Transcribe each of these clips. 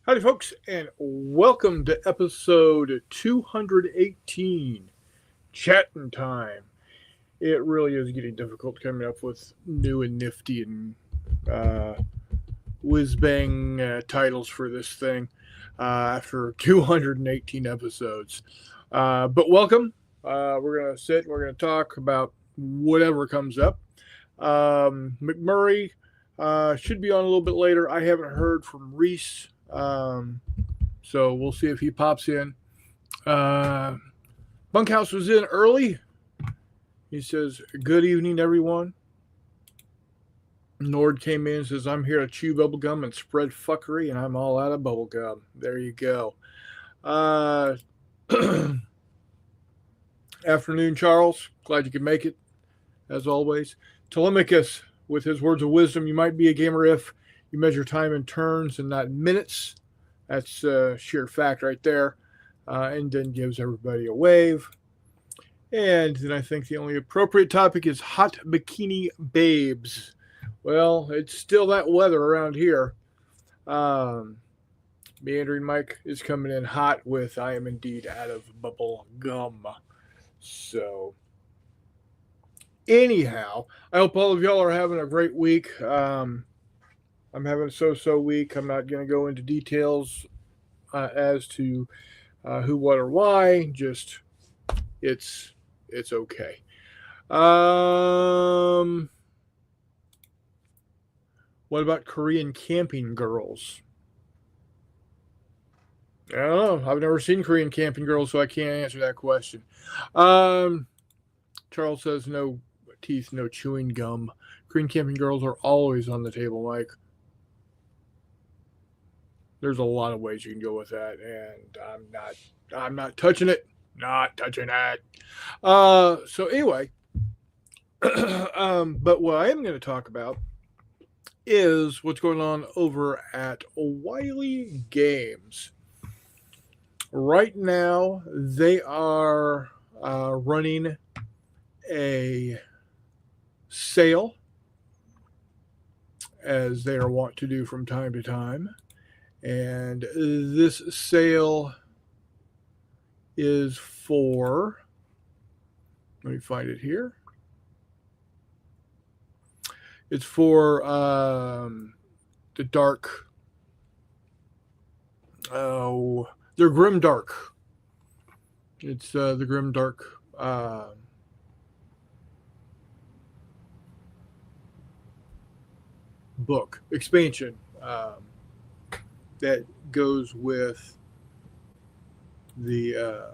Howdy, folks, and welcome to episode 218, Chatting Time. It really is getting difficult coming up with new and nifty and uh, whiz bang titles for this thing after 218 episodes. But welcome. We're going to sit, we're going to talk about whatever comes up. McMurray should be on a little bit later. I haven't heard from Reese. So we'll see if he pops in. Bunkhouse was in early. He says, "Good evening, everyone." Nord came in and says, "I'm here to chew bubblegum and spread fuckery, and I'm all out of bubblegum." There you go. Afternoon, Charles. Glad you could make it, as always. Telemachus, with his words of wisdom, "You might be a gamer if you measure time in turns and not minutes." That's sheer fact right there. And then gives everybody a wave. And then I think the only appropriate topic is hot bikini babes. Well, it's still that weather around here. Meandering Mike is coming in hot with "I am indeed out of bubble gum." So, anyhow, I hope all of y'all are having a great week. I'm having a so-so week. I'm not going to go into details as to who, what, or why. Just it's okay. What about Korean camping girls? I don't know. I've never seen Korean camping girls, so I can't answer that question. Charles says no teeth, no chewing gum. Korean camping girls are always on the table, Mike. There's a lot of ways you can go with that, and I'm not touching it. Not touching it. So anyway, but what I am going to talk about is what's going on over at Wiley Games. Right now, they are running a sale, as they are wont to do from time to time. And this sale is for, let me find it here. It's for the dark, they're Grim Dark. It's the Grim Dark book expansion that goes with the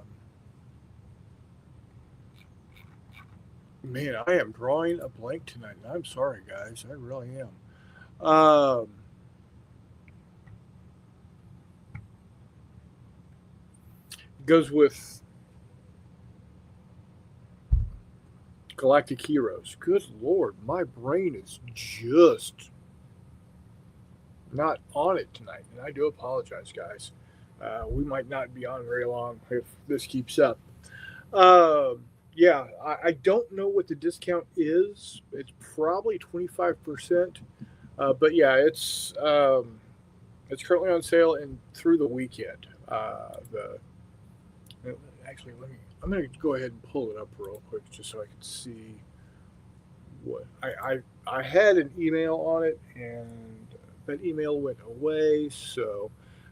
man, I am drawing a blank tonight. I'm sorry, guys. I really am. Goes with Galactic Heroes. Good Lord, my brain is just not on it tonight, and I do apologize, guys. We might not be on very long if this keeps up. Yeah, I don't know what the discount is. It's probably 25%. But yeah, it's currently on sale and through the weekend. The actually, I'm going to go ahead and pull it up real quick just so I can see what I had an email on it, and that email went away. So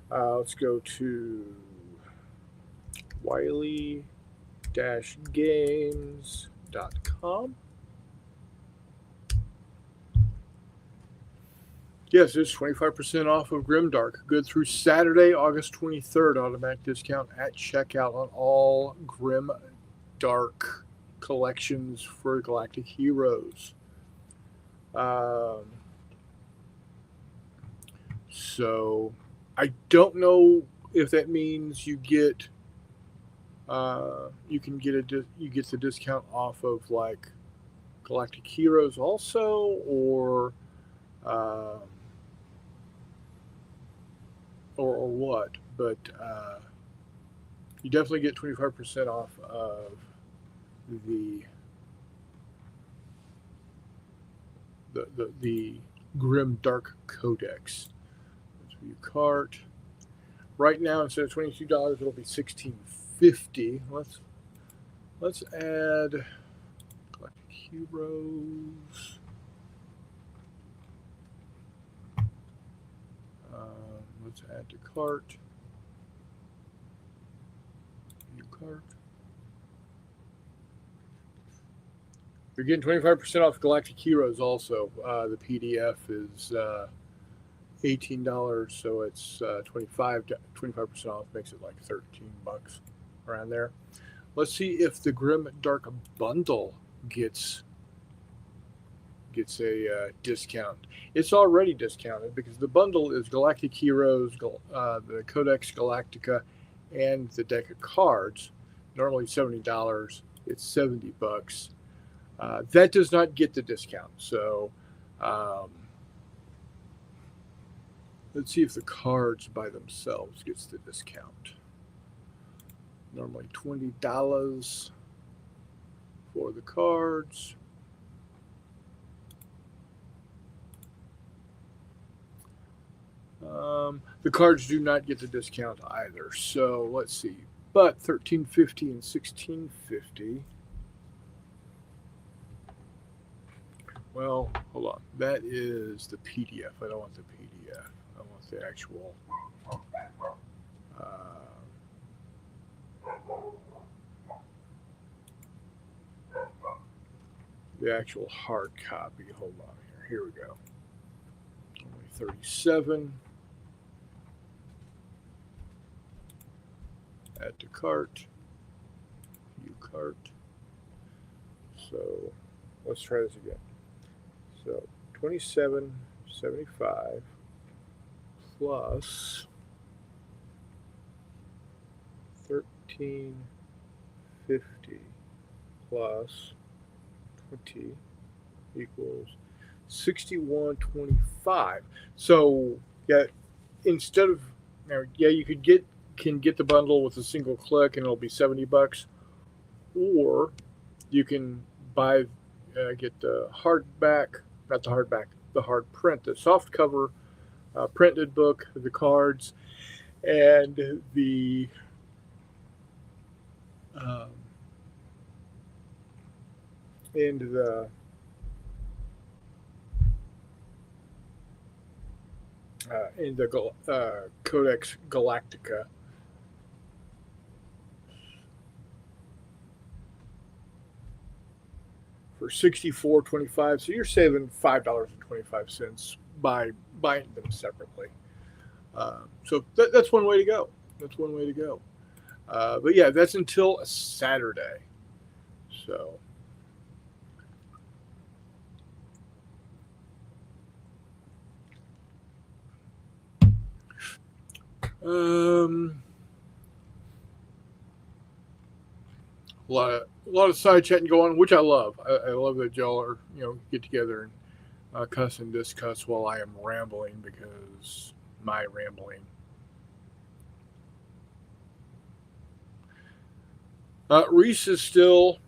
let's go to wiley-games.com. Yes, it's 25% off of Grimdark. Good through Saturday, August 23rd. Automatic discount at checkout on all Grimdark collections for Galactic Heroes. So I don't know if that means you get you can get you get the discount off of like Galactic Heroes also, um, or what, but you definitely get 25% off of the the Grim Dark Codex. Let's view cart. Right now, instead of $22, it'll be $16.50. Let's add Galactic Heroes. Let's add to cart. View cart. You're getting 25% off Galactic Heroes also. The PDF is $18, so it's 25% off, makes it like $13 around there. Let's see if the Grim Dark bundle gets a discount. It's already discounted because the bundle is Galactic Heroes, the Codex Galactica, and the deck of cards. Normally $70, it's $70. That does not get the discount. So let's see if the cards by themselves gets the discount. Normally $20 for the cards. The cards do not get the discount either. So let's see. But $13.50 and $16.50. Well, hold on. That is the PDF. I don't want the PDF. I want the actual. The actual hard copy. Hold on here. Here we go. Only 37. Add to cart. View cart. So let's try this again. So $27.75 plus $13.50 plus 20 equals $61.25. So yeah, instead of you can get the bundle with a single click and it'll be $70, or you can get the hardback, not the hardback, the hard print, the soft cover printed book, the cards, and the Codex Galactica. For $64.25, so you're saving $5.25 by buying them separately. So that's one way to go. That's one way to go. But yeah, that's until a Saturday. So. A lot of side chatting going on, which I love. I love that y'all are get together and cuss and discuss while I am rambling, because my rambling. Reese is still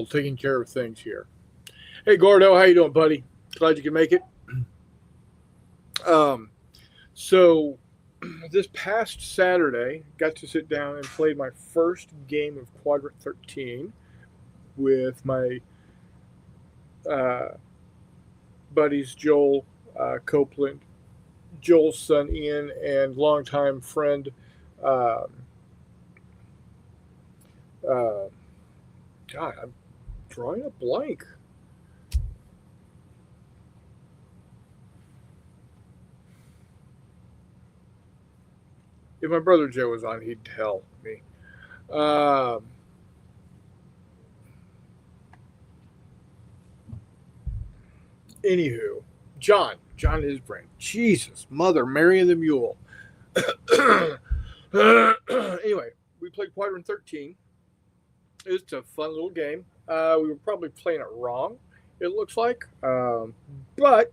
taking care of things here. Hey Gordo, how you doing, buddy? Glad you can make it. So this past Saturday, got to sit down and play my first game of Quadrant 13 with my buddies Joel Copeland, Joel's son Ian, and longtime friend God, I'm drawing a blank. If my brother Joe was on, he'd tell me. Anywho, John Isbrand. Jesus, Mother Mary and the Mule. Anyway, we played Quadrant 13. It's a fun little game. We were probably playing it wrong, it looks like. But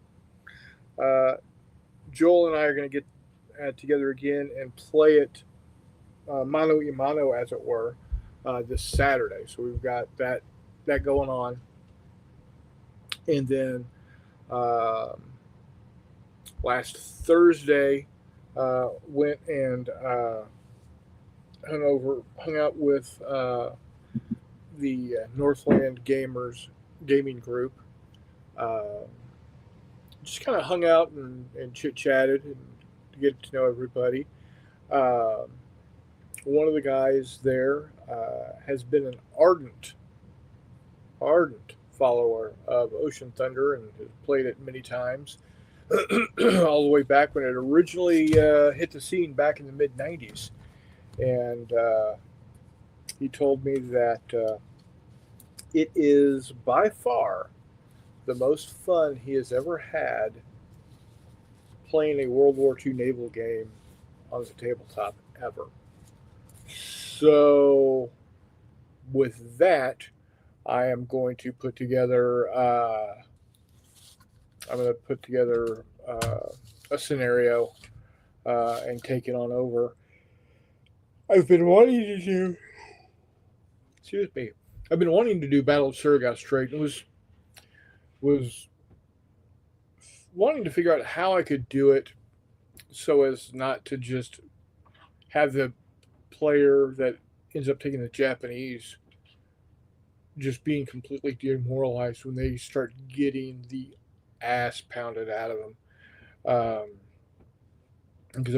Joel and I are going to get together again and play it mano a mano, as it were, this Saturday. So we've got that going on. And then last Thursday, went and hung out with the Northland Gamers gaming group. Uh, just kind of hung out and chit chatted and to get to know everybody. Um One of the guys there has been an ardent follower of Ocean Thunder and has played it many times, all the way back when it originally hit the scene back in the mid '90s. And he told me that it is by far the most fun he has ever had playing a World War II naval game on the tabletop ever. So, with that, I am going to put together. I'm going to put together a scenario and take it on over. I've been wanting to do. Excuse me. I've been wanting to do Battle of Surigao Strait and was wanting to figure out how I could do it so as not to just have the player that ends up taking the Japanese just being completely demoralized when they start getting the ass pounded out of them. Because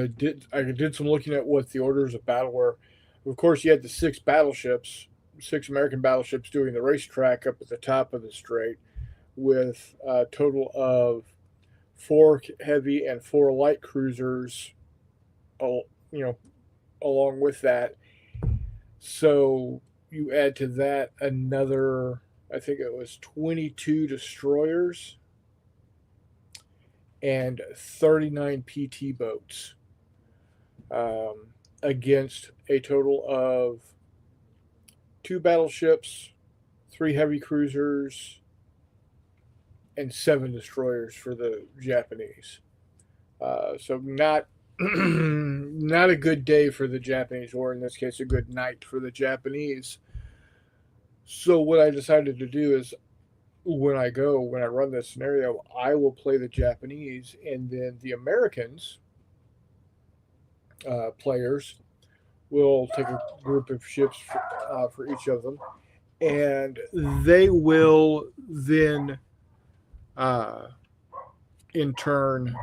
I did some looking at what the orders of battle were. Of course, you had the six American battleships doing the racetrack up at the top of the strait, with a total of 4 heavy and 4 light cruisers, along with that. So you add to that another, I think it was 22 destroyers and 39 PT boats, against a total of 2 battleships, 3 heavy cruisers, and 7 destroyers for the Japanese. So not not a good day for the Japanese, or in this case, a good night for the Japanese. So what I decided to do is, when I run this scenario, I will play the Japanese, and then the Americans players will take a group of ships for each of them, and they will then, uh, in turn,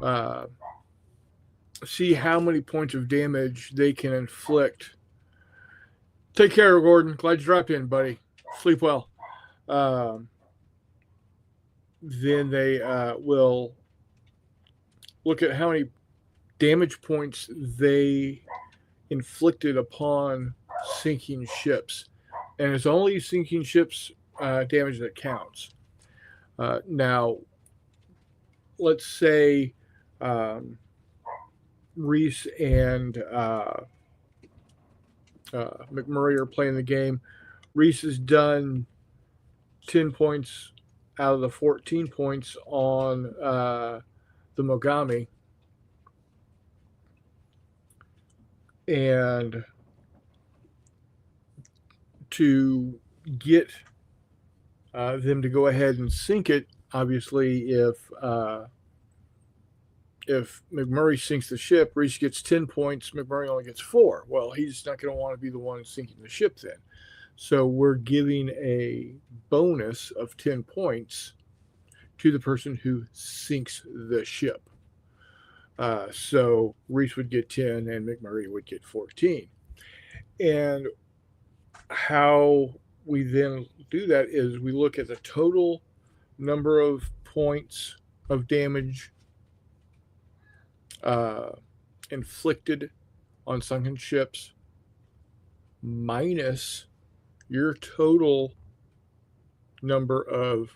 uh, see how many points of damage they can inflict. Take care, Gordon. Glad you dropped in, buddy. Sleep well. Then they will look at how many damage points they inflicted upon sinking ships. And it's only sinking ships damage that counts. Now, let's say Reese and McMurray are playing the game. Reese has done 10 points out of the 14 points on the Mogami. And to get them to go ahead and sink it, obviously, if McMurray sinks the ship, Reese gets 10 points, McMurray only gets 4. Well, he's not going to want to be the one sinking the ship then. So we're giving a bonus of 10 points to the person who sinks the ship. So Reese would get 10 and McMurray would get 14. And how we then do that is we look at the total number of points of damage inflicted on sunken ships minus your total number of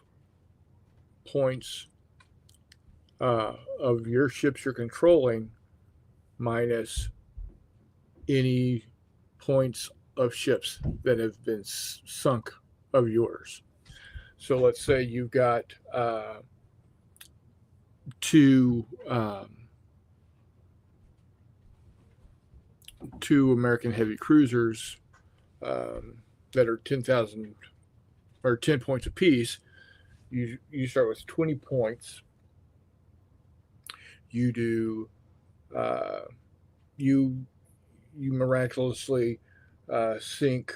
points of your ships you're controlling minus any points of ships that have been sunk of yours. So let's say you've got two American heavy cruisers that are 10,000 or 10 points apiece. You start with 20 points, You do uh, you you miraculously sink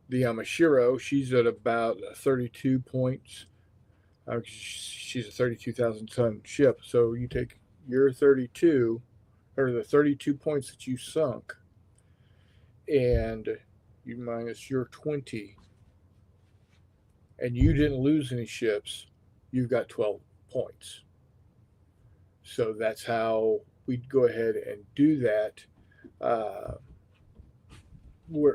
the Yamashiro. She's at about 32 points. She's a 32,000 ton ship. So you take your 32, or the 32 points that you sunk, and you minus your 20, and you didn't lose any ships, you've got 12 points. So that's how we'd go ahead and do that. Uh,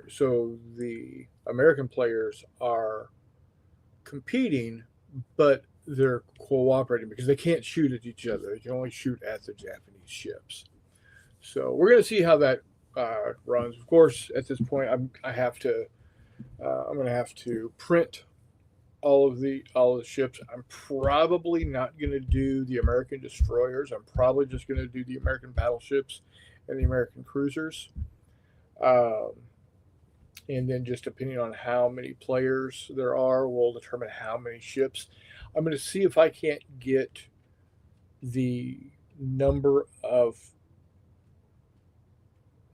so the American players are competing, but they're cooperating because they can't shoot at each other. They can only shoot at the Japanese ships. So we're going to see how that runs. Of course, at this point, I have to. I'm going to have to print all the ships. I'm probably not going to do the American destroyers. I'm probably just going to do the American battleships and the American cruisers. Um, and then just depending on how many players there are, will determine how many ships. I'm going to see if I can't get the number of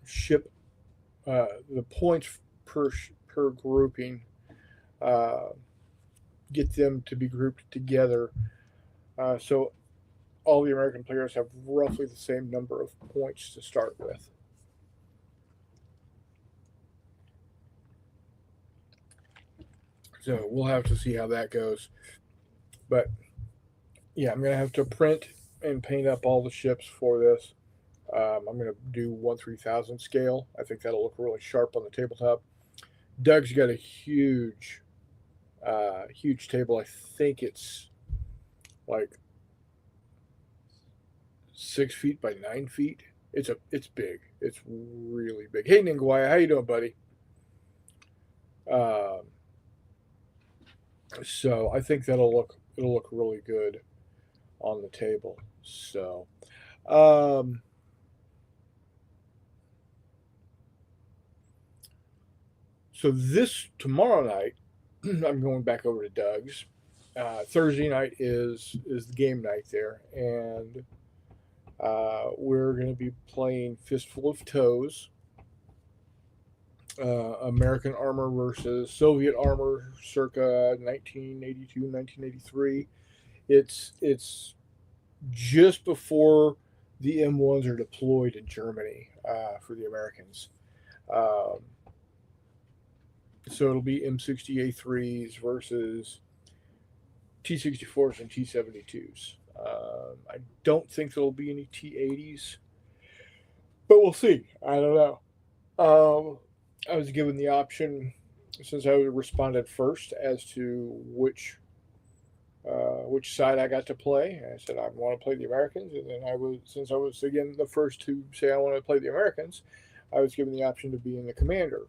ship, the points per grouping, uh, get them to be grouped together. So all the American players have roughly the same number of points to start with. So we'll have to see how that goes. But yeah, I'm going to have to print and paint up all the ships for this. I'm going to do 1/3000 scale. I think that'll look really sharp on the tabletop. Doug's got a huge table. I think it's like 6 feet by 9 feet. It's big. It's really big. Hey Ningwaya, how you doing, buddy? Um, so I think it'll look really good on the table. Um, so this tomorrow night, I'm going back over to Doug's. Thursday night is the game night there, and we're going to be playing Fistful of Toes, American armor versus Soviet armor, circa 1982, 1983. It's just before the M1s are deployed in Germany for the Americans. Um, so it'll be M60A3s versus T64s and T72s. I don't think there'll be any T80s, but we'll see. I don't know. I was given the option since I responded first as to which side I got to play. I said I want to play the Americans, and then since I was again the first to say I want to play the Americans, I was given the option to be in the commander.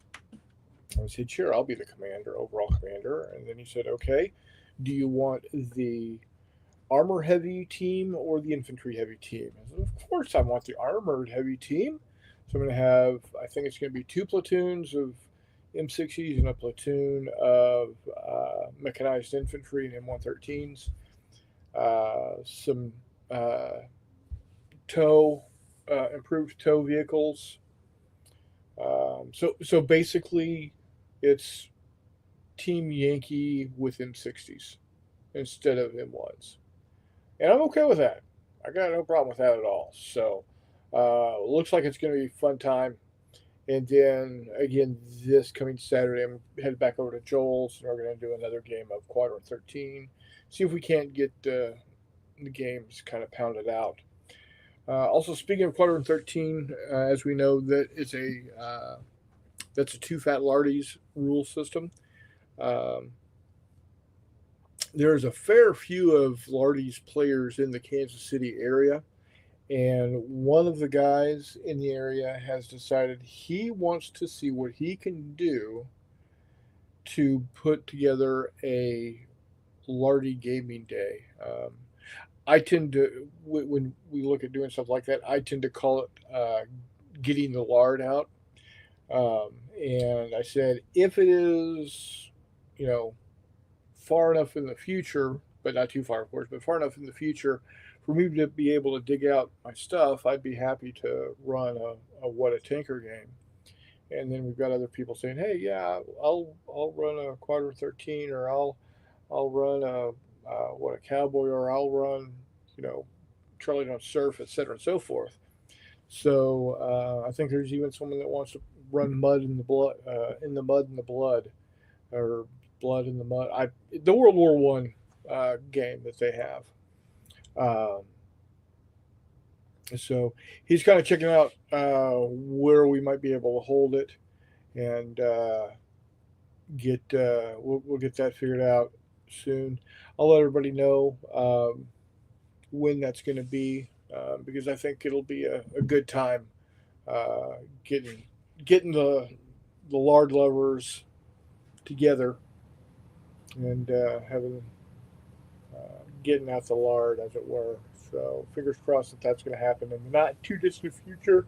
I said, sure, I'll be the commander, overall commander. And then he said, okay, do you want the armor heavy team or the infantry heavy team? I said, of course, I want the armored heavy team. So I'm going to have, I think it's going to be 2 platoons of M60s and a platoon of mechanized infantry and M113s. Some tow, improved tow vehicles. So basically, it's Team Yankee with M60s instead of M1s, and I'm okay with that. I got no problem with that at all. So, looks like it's going to be a fun time. And then again, this coming Saturday, I'm headed back over to Joel's, and we're going to do another game of Quadrant 13. See if we can't get the games kind of pounded out. Also, speaking of Quadrant 13, as we know, that's a two fat lardies rule system. Um, there's a fair few of lardies players in the Kansas City area, and one of the guys in the area has decided he wants to see what he can do to put together a lardy gaming day. I tend to, when we look at doing stuff like that, I tend to call it getting the lard out. And I said, if it is, you know, far enough in the future but not too far, of course, but far enough in the future for me to be able to dig out my stuff. I'd be happy to run a What a Tinker game. And then we've got other people saying, "Hey, yeah, I'll run a Quadrant 13, or I'll run a what a cowboy, or I'll run, you know, Charlie Don't Surf, etc. and so forth." So I think there's even someone that wants to run mud in the blood, in the mud in the blood, or blood in the mud. The World War I game that they have. Um, so he's kind of checking out where we might be able to hold it, and we'll get that figured out soon. I'll let everybody know when that's going to be, because I think it'll be a good time uh, getting getting the lard lovers together, and having getting out the lard, as it were. So fingers crossed that that's going to happen in the not too distant future,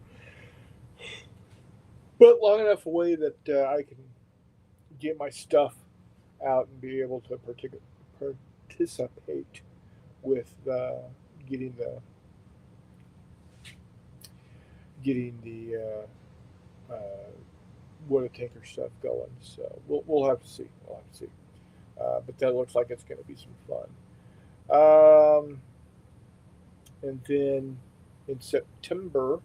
but long enough away that I can get my stuff out and be able to participate with getting the getting the What a Tinker stuff going. So we'll have to see. We'll have to see. But that looks like it's going to be some fun. And then in September,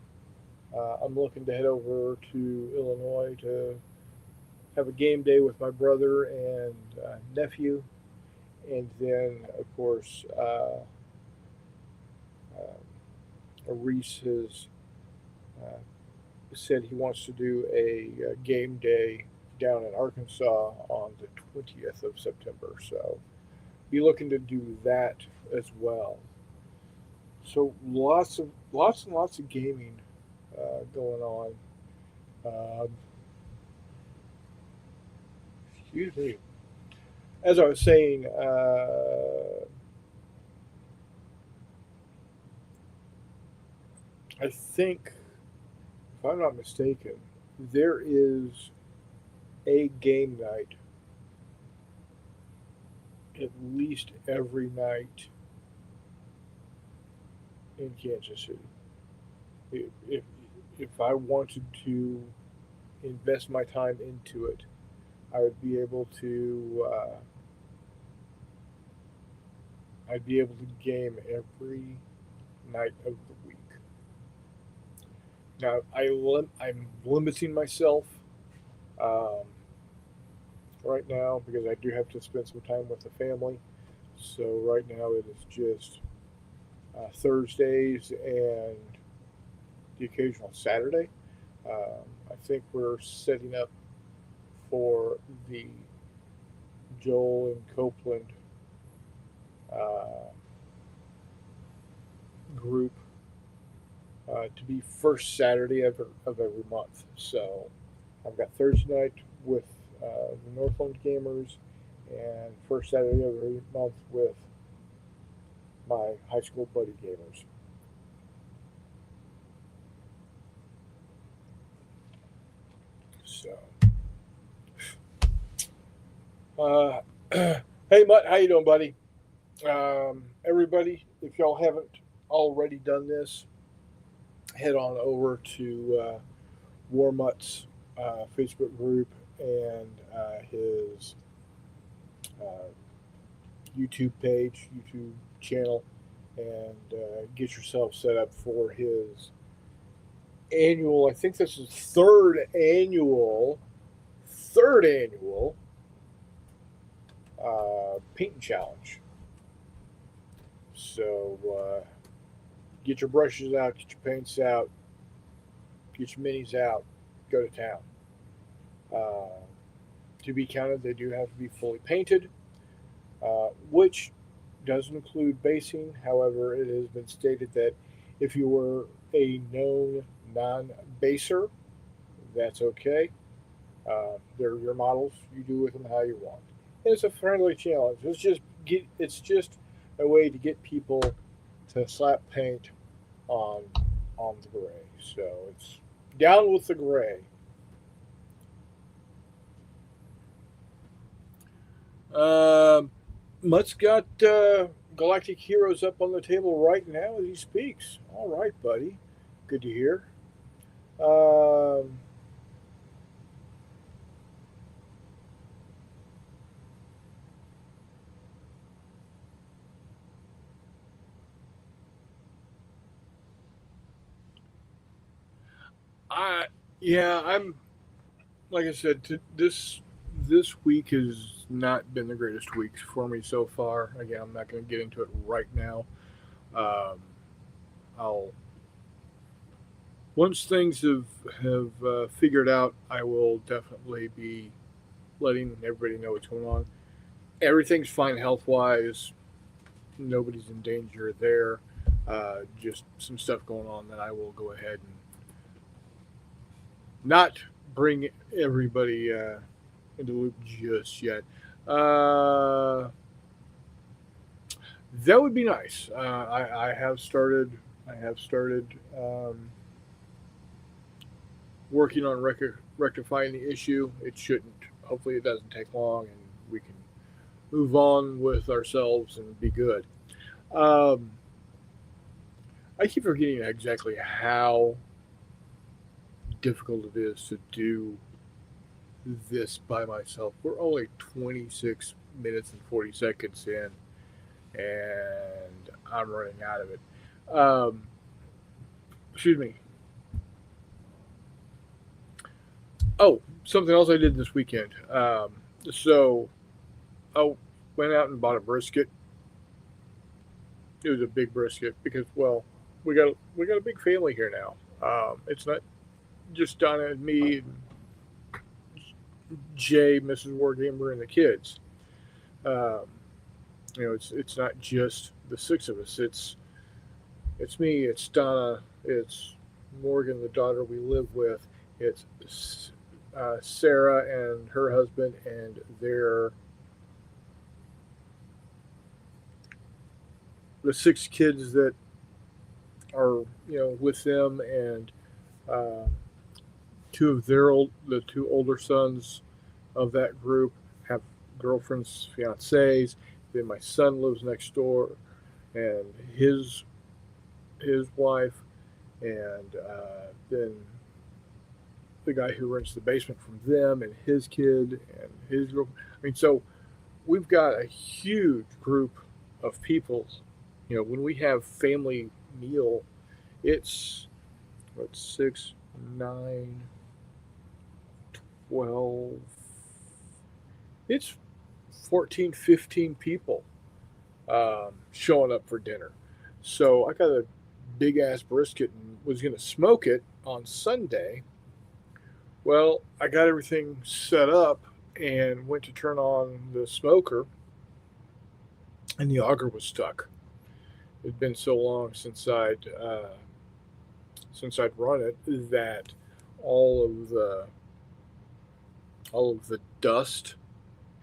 I'm looking to head over to Illinois to have a game day with my brother and nephew, and then of course Reese has uh, said he wants to do a game day down in Arkansas on the 20th of September. So be looking to do that as well. So lots and lots of gaming going on. Um, Excuse me. As I was saying, I think, if I'm not mistaken, there is a game night at least every night in Kansas City. If if I wanted to invest my time into it, I would be able to. I'd be able to game every night of the week. Now I'm limiting myself um, right now because I do have to spend some time with the family. So right now it is just Thursdays and the occasional Saturday. I think we're setting up for the Joel and Copeland uh, group to be first Saturday of every month. So I've got Thursday night with the Northland Gamers, and first Saturday of every month with my high school buddy gamers. So, uh, hey Mutt, how you doing, buddy? Everybody, if y'all haven't already done this, head on over to Warmutt's Facebook group and his uh, YouTube page, YouTube channel, and get yourself set up for his annual. I think this is third annual painting challenge. So get your brushes out, get your paints out, get your minis out, go to town. Uh, to be counted, they do have to be fully painted, which does include basing. However, it has been stated that if you were a known non-baser, that's okay. They're your models. You do with them how you want. And it's a friendly challenge. It's just a way to get people to slap paint on the gray. So it's down with the gray. Um, Mutt's got Galactic Heroes up on the table right now as he speaks. All right, buddy. Good to hear. Um, I yeah, I'm like I said. This week has not been the greatest week for me so far. Again, I'm not going to get into it right now. Um, I'll once things have figured out, I will definitely be letting everybody know what's going on. Everything's fine health wise. Nobody's in danger there. Just some stuff going on that I will go ahead and not bring everybody into the loop just yet. Uh, that would be nice. I have started. I have started working on rectifying the issue. It shouldn't. Hopefully, it doesn't take long, and we can move on with ourselves and be good. Um, I keep forgetting exactly how difficult it is to do this by myself. We're only 26 minutes and 40 seconds in, and I'm running out of it. Um, excuse me. Oh, something else I did this weekend. So I went out and bought a brisket. It was a big brisket because, well, we got a big family here now. It's not just Donna and me, and Jay, Mrs. Wargamer, and the kids. Um, it's not just the six of us. It's me. It's Donna. It's Morgan, the daughter we live with. It's Sarah and her husband and their the six kids that are with them, and uh, the two older sons of that group have girlfriends, fiancés. Then my son lives next door, and his wife, and then the guy who rents the basement from them, and his kid, and his girl. I mean, so we've got a huge group of people. When we have family meal, it's what 6, 9, 12. It's 14, 15 people showing up for dinner. So I got a big ass brisket and was going to smoke it on Sunday. Well, I got everything set up and went to turn on the smoker, and the auger was stuck. It'd been so long since I'd run it that all of the all of the dust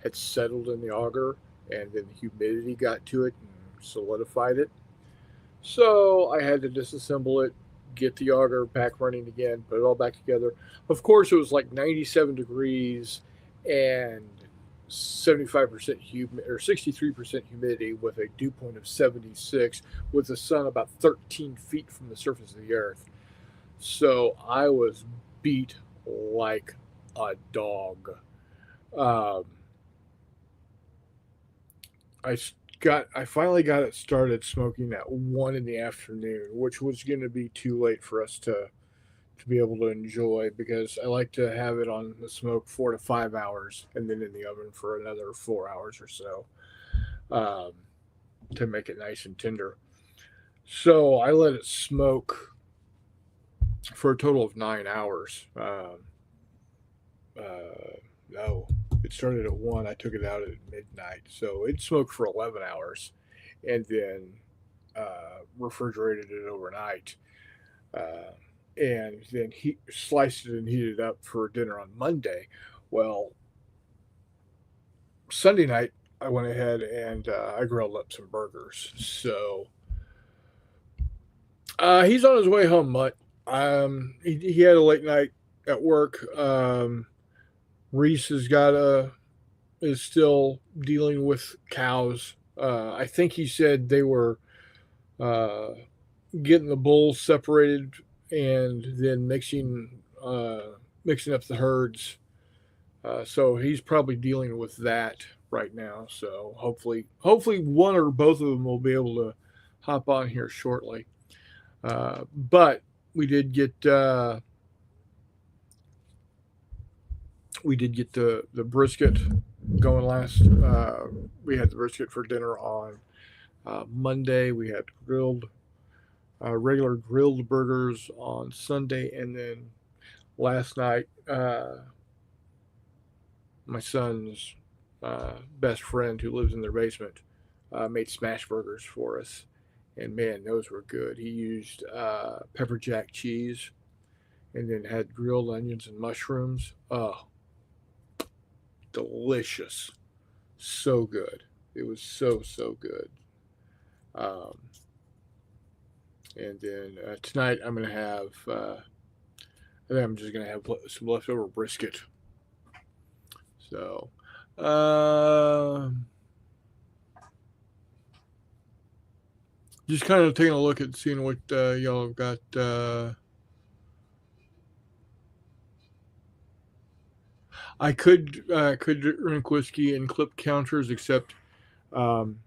had settled in the auger, and then the humidity got to it and solidified it. So I had to disassemble it, get the auger back running again, put it all back together. Of course, it was like 97 degrees and 75% humid or 63% humidity with a dew point of 76, with the sun about 13 feet from the surface of the earth. So I was beat like a dog. Um, I finally got it started smoking at 1 in the afternoon, which was going to be too late for us to be able to enjoy, because I like to have it on the smoke 4 to 5 hours and then in the oven for another 4 hours or so, um, to make it nice and tender. So I let it smoke for a total of 9 hours. No, it started at 1. I took it out at midnight, so it smoked for 11 hours, and then refrigerated it overnight, uh, and then he sliced it and heated it up for dinner on Monday. Well, Sunday night I went ahead and I grilled up some burgers. So he's on his way home, Mutt. He had a late night at work. Reese has got is still dealing with cows. I think he said they were uh, getting the bulls separated and then mixing up the herds. So he's probably dealing with that right now. So hopefully one or both of them will be able to hop on here shortly. But we did get the brisket going last. We had the brisket for dinner on Monday. We had regular grilled burgers on Sunday, and then last night, my son's best friend who lives in their basement made smash burgers for us, and man, those were good. He used pepper jack cheese, and then had grilled onions and mushrooms. Oh, delicious! So good. It was so good. Um, and then tonight I'm gonna have. I think I'm just gonna have some leftover brisket. So, uh, just kind of taking a look at seeing what y'all have got. I could drink whiskey and clip counters, except um,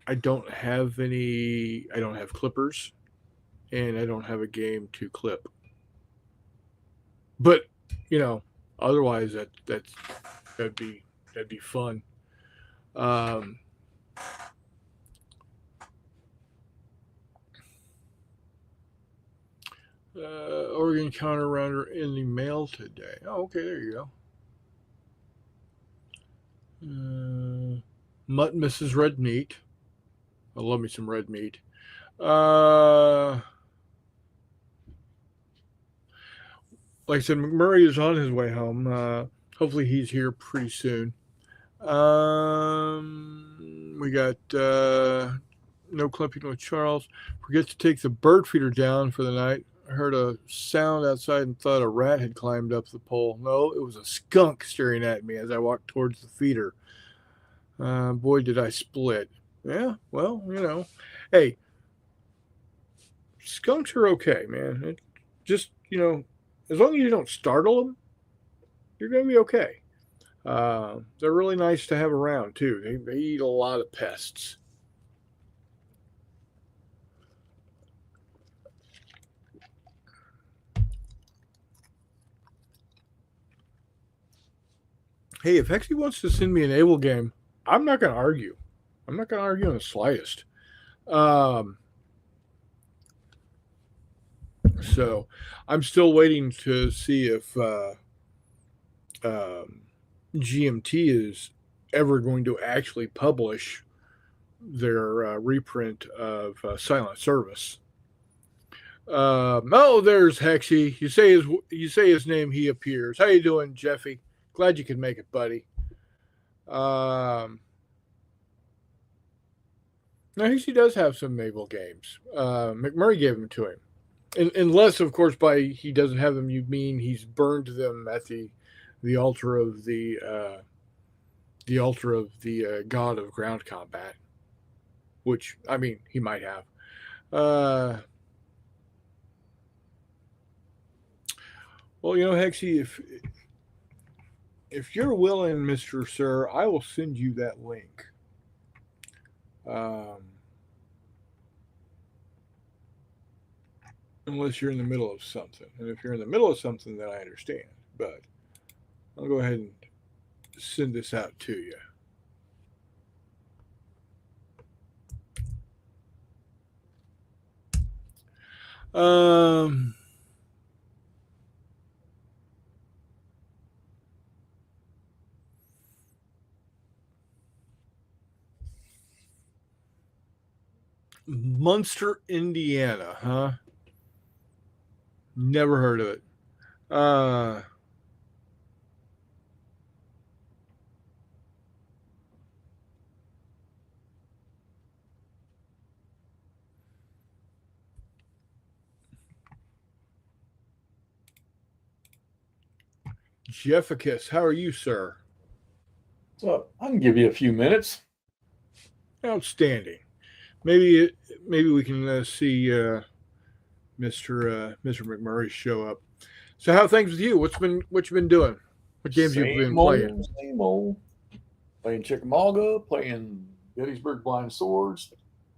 I don't have any. I don't have clippers, and I don't have a game to clip. But you know, otherwise that'd be that'd be fun. Um, Oregon Counter Rounder in the mail today. Oh, okay, there you go. Mutt Mrs. Red Meat. I love me some red meat. Uh, like I said, McMurray is on his way home. Hopefully, he's here pretty soon. We got no clipping with Charles. Forget to take the bird feeder down for the night. I heard a sound outside and thought a rat had climbed up the pole. No, it was a skunk staring at me as I walked towards the feeder. Boy, did I split. Yeah, well, hey, skunks are okay, man. Just, as long as you don't startle them, you're going to be okay. They're really nice to have around, too. They eat a lot of pests. Hey, if Hexy wants to send me an Able game, I'm not going to argue. I'm not going to argue in the slightest. So I'm still waiting to see if GMT is ever going to actually publish their reprint of Silent Service. Oh, there's Hexy. You say his name. He appears. How you doing, Jeffy? Glad you could make it, buddy. Now Hexy does have some Mabel games. McMurray gave them to him, unless, of course, by he doesn't have them, you mean he's burned them at the altar of the god of ground combat, which I mean he might have. Well, Hexy, if you're willing, Mister Sir, I will send you that link. Unless you're in the middle of something, and if you're in the middle of something, then I understand. But I'll go ahead and send this out to you. Munster, Indiana, huh? Never heard of it. Jefficus, how are you, sir? So I can give you a few minutes. Outstanding. Maybe we can see Mr. McMurray show up. So how are things with you? What you been doing? What games you've been Same playing? old, same old. Playing Chickamauga, playing Gettysburg Blind Swords.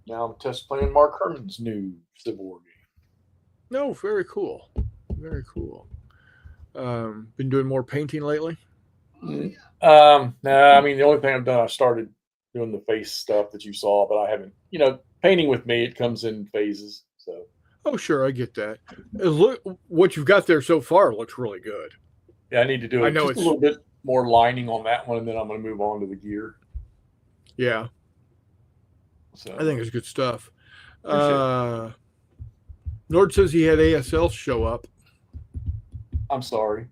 Now I'm playing Mark Herman's new Civil War game. No, very cool. Very cool. Been doing more painting lately? Nah, I mean, the only thing I've done, I started doing the face stuff that you saw, but I haven't, painting with me, it comes in phases. So, Oh, sure, I get that. Look, what you've got there so far looks really good. yeah, I need to I do know just a it's little bit more lining on that one, and then I'm going to move on to the gear. yeah. So, I think it's good stuff. appreciate it. Nord says he had ASL show up. I'm sorry.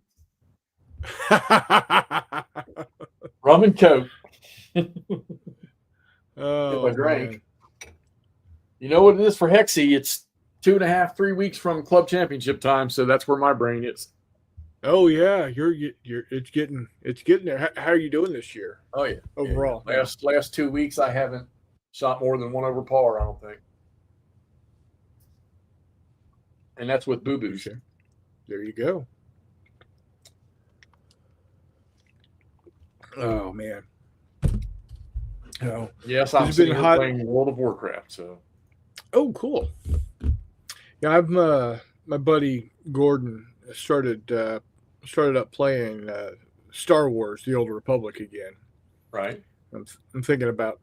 Rum and Coke. Oh, If I drank. man. You know what it is for Hexy? It's 2.5, 3 weeks from club championship time, so that's where my brain is. Oh yeah, you're it's getting there. How are you doing this year? Oh yeah, overall? Yeah. Last 2 weeks, I haven't shot more than one over par. I don't think, and that's with boo boos. Sure. There you go. Oh man. Oh yes, I'm sitting here playing World of Warcraft. So, oh cool. Yeah, I'm my buddy Gordon started up playing Star Wars: The Old Republic again. Right. I'm thinking about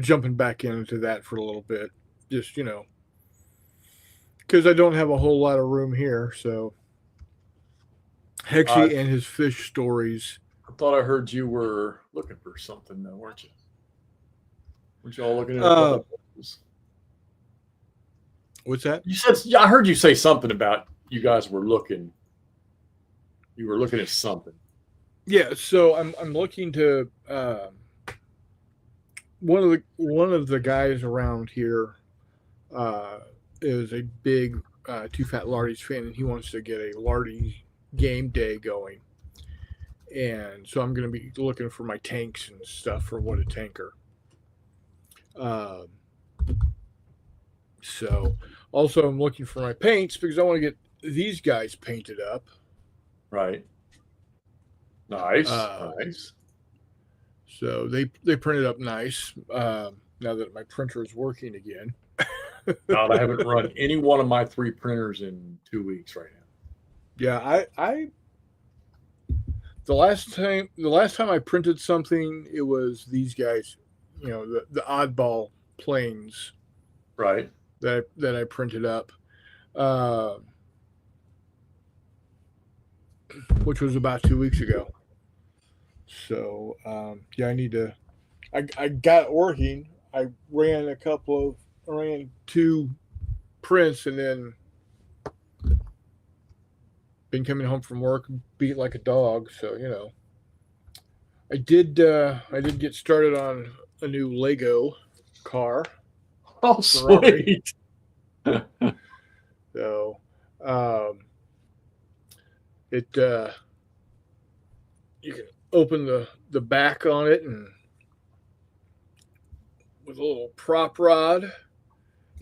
jumping back into that for a little bit, just because I don't have a whole lot of room here. So Hexy and his fish stories. I thought I heard you were looking for something, though, weren't you? Weren't you all looking at a couple of things? What's that? You said, I heard you say something about you guys were looking. You were looking at something. Yeah, so I'm looking to one of the guys around here is a big Too Fat Lardy's fan, and he wants to get a Lardy game day going. And so I'm going to be looking for my tanks and stuff for What a Tanker. So also I'm looking for my paints because I want to get these guys painted up. Right. Nice. Nice. So they printed up nice. Now that my printer is working again. God, I haven't run any one of my 3 printers in 2 weeks right now. Yeah, I the last time I printed something, it was these guys, the oddball planes, right? That I printed up, which was about 2 weeks ago. So yeah, I need to. I got it working. I ran 2 prints, and then been coming home from work beat like a dog. So I did get started on a new Lego car. Oh, sweet. So it you can open the back on it, and with a little prop rod.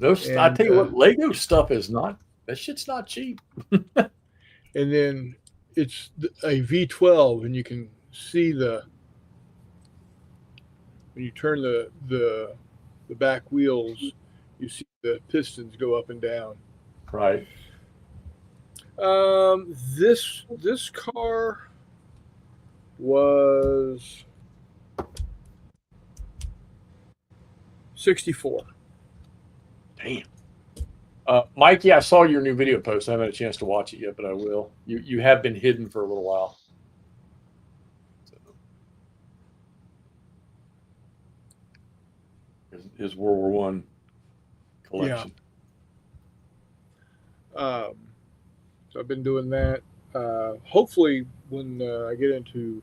I tell you what, Lego stuff is not, that shit's not cheap. And then it's a V12, and you can see when you turn the back wheels, you see the pistons go up and down. Right. This car was 64. Damn. Mikey, I saw your new video post. I haven't had a chance to watch it yet, but I will. You have been hidden for a little while. So, his World War One collection. Yeah. So I've been doing that. Hopefully, when I get into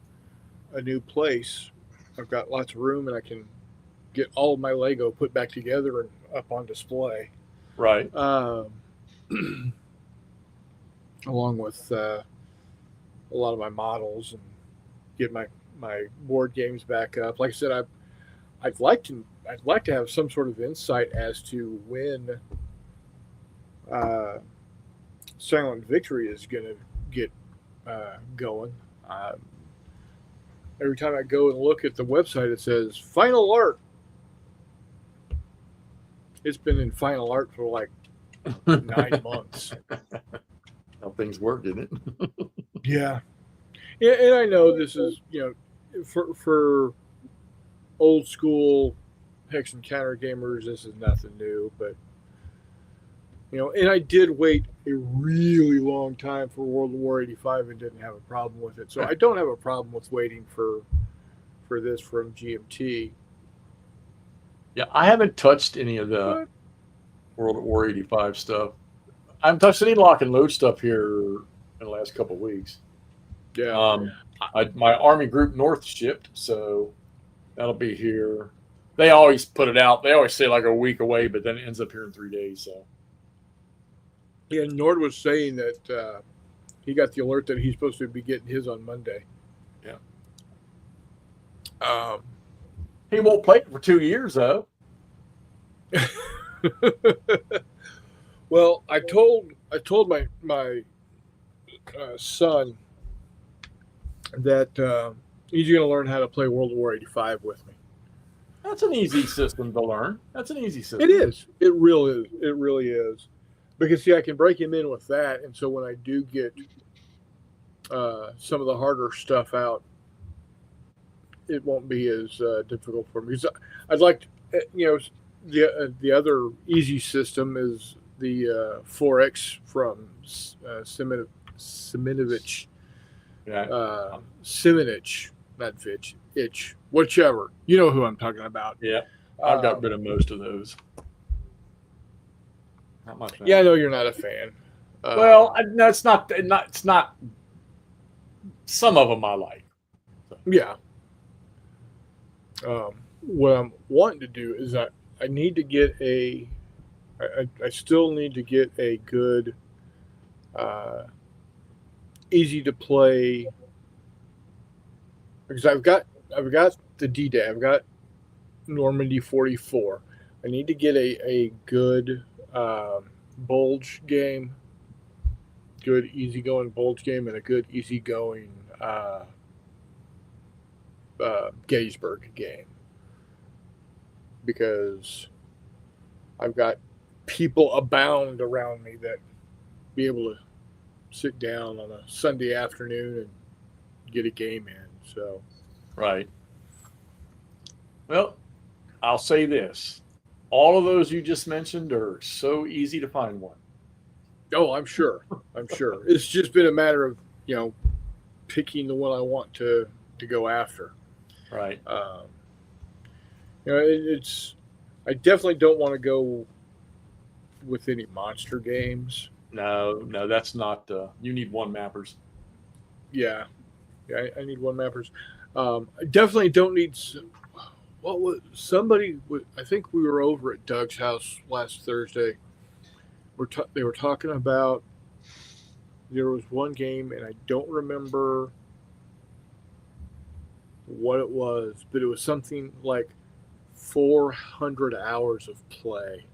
a new place, I've got lots of room, and I can get all of my Lego put back together and up on display. Right. Along with a lot of my models and get my board games back up. Like I said, I'd like to have some sort of insight as to when uh, Silent Victory is going to get going. Every time I go and look at the website, it says final art. It's been in final art for like 9 months. How things work, isn't it? Yeah. Yeah, and I know this is, for old school hex and counter gamers, this is nothing new, but and I did wait a really long time for World War 85 and didn't have a problem with it. So I don't have a problem with waiting for this from GMT. Yeah, I haven't touched any of the But World War 85 stuff. I haven't touched any lock and load stuff here in the last couple of weeks. yeah. My Army Group North shipped, so that'll be here. They always put it out. They always say like a week away, but then it ends up here in 3 days. So Yeah, Nord was saying that he got the alert that he's supposed to be getting his on Monday. Yeah. He he won't play it for 2 years though. Well, I told my son that he's going to learn how to play World War 85 with me. That's an easy system to learn. That's an easy system. It is. It really is. It really is. Because see, I can break him in with that, and so when I do get some of the harder stuff out, it won't be as difficult for me. Because I'd like, the other easy system is the 4X from Simonich. Yeah. Simonich, not Vitch, Itch, whichever. You know who I'm talking about. Yeah. I've got rid of most of those. Not my fan. Yeah, I know you're not a fan. Well, no, it's not. It's not. Some of them I like. So. Yeah. What I'm wanting to do is I need to get I still need to get a good, easy to play, because I've got the D-Day, I've got Normandy 44. I need to get a good bulge game, good easygoing bulge game, and a good easygoing Gettysburg game, because I've got people abound around me that be able to sit down on a Sunday afternoon and get a game in. So, right. Well, I'll say this: all of those you just mentioned are so easy to find one. oh, I'm sure. It's just been a matter of picking the one I want to go after. Right. It's. I definitely don't want to go with any monster games. No, that's not. You need one mappers. Yeah, I need one mappers. I definitely don't need. What was somebody? I think we were over at Doug's house last Thursday. They were talking about. There was one game, and I don't remember what it was, but it was something like 400 hours of play.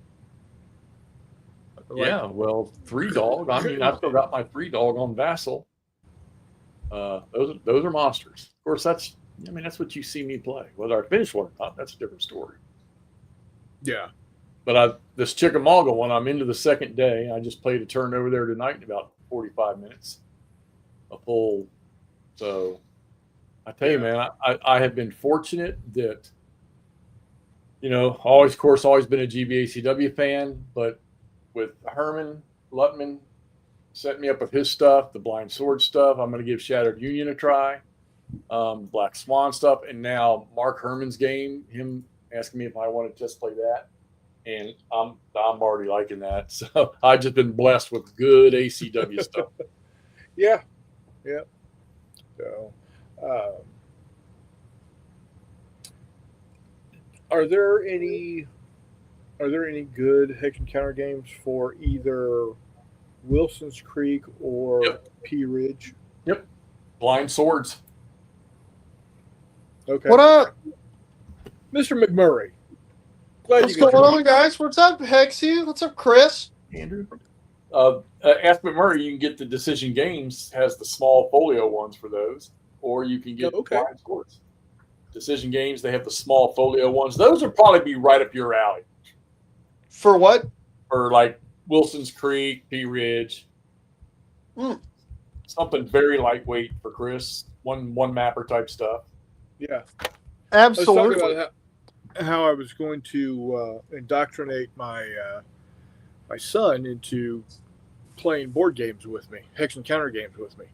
Yeah, well, Three Dog. I mean, I've still got my Three Dog on Vassal. Those are monsters. Of course, that's what you see me play. Whether I finish one or not, that's a different story. Yeah. But this Chickamauga one, I'm into the second day. I just played a turn over there tonight in about 45 minutes. A full. So I tell you, man, I have been fortunate that, always been a GBACW fan, but with Herman Lutman setting me up with his stuff, the Blind Sword stuff, I'm going to give Shattered Union a try, Black Swan stuff, and now Mark Herman's game, him asking me if I want to just play that, and I'm already liking that. So I've just been blessed with good ACW stuff. Yeah. So, are there any good hex and counter games for either Wilson's Creek or Yep. Pea Ridge? Yep. Blind Swords. Okay. What up? Mr. McMurray. Glad What's you could going join. on, guys? What's up, Hexy? What's up, Chris? Andrew. Ask McMurray, you can get the Decision Games, has the small folio ones for those, or you can get Okay. Blind Swords. Decision Games, they have the small folio ones. Those would probably be right up your alley For what? for like Wilson's Creek, Pea Ridge. Something very lightweight for Chris. One mapper type stuff. Yeah. I was Absolutely. talking about how I was going to indoctrinate my my son into playing board games with me, hex encounter games with me.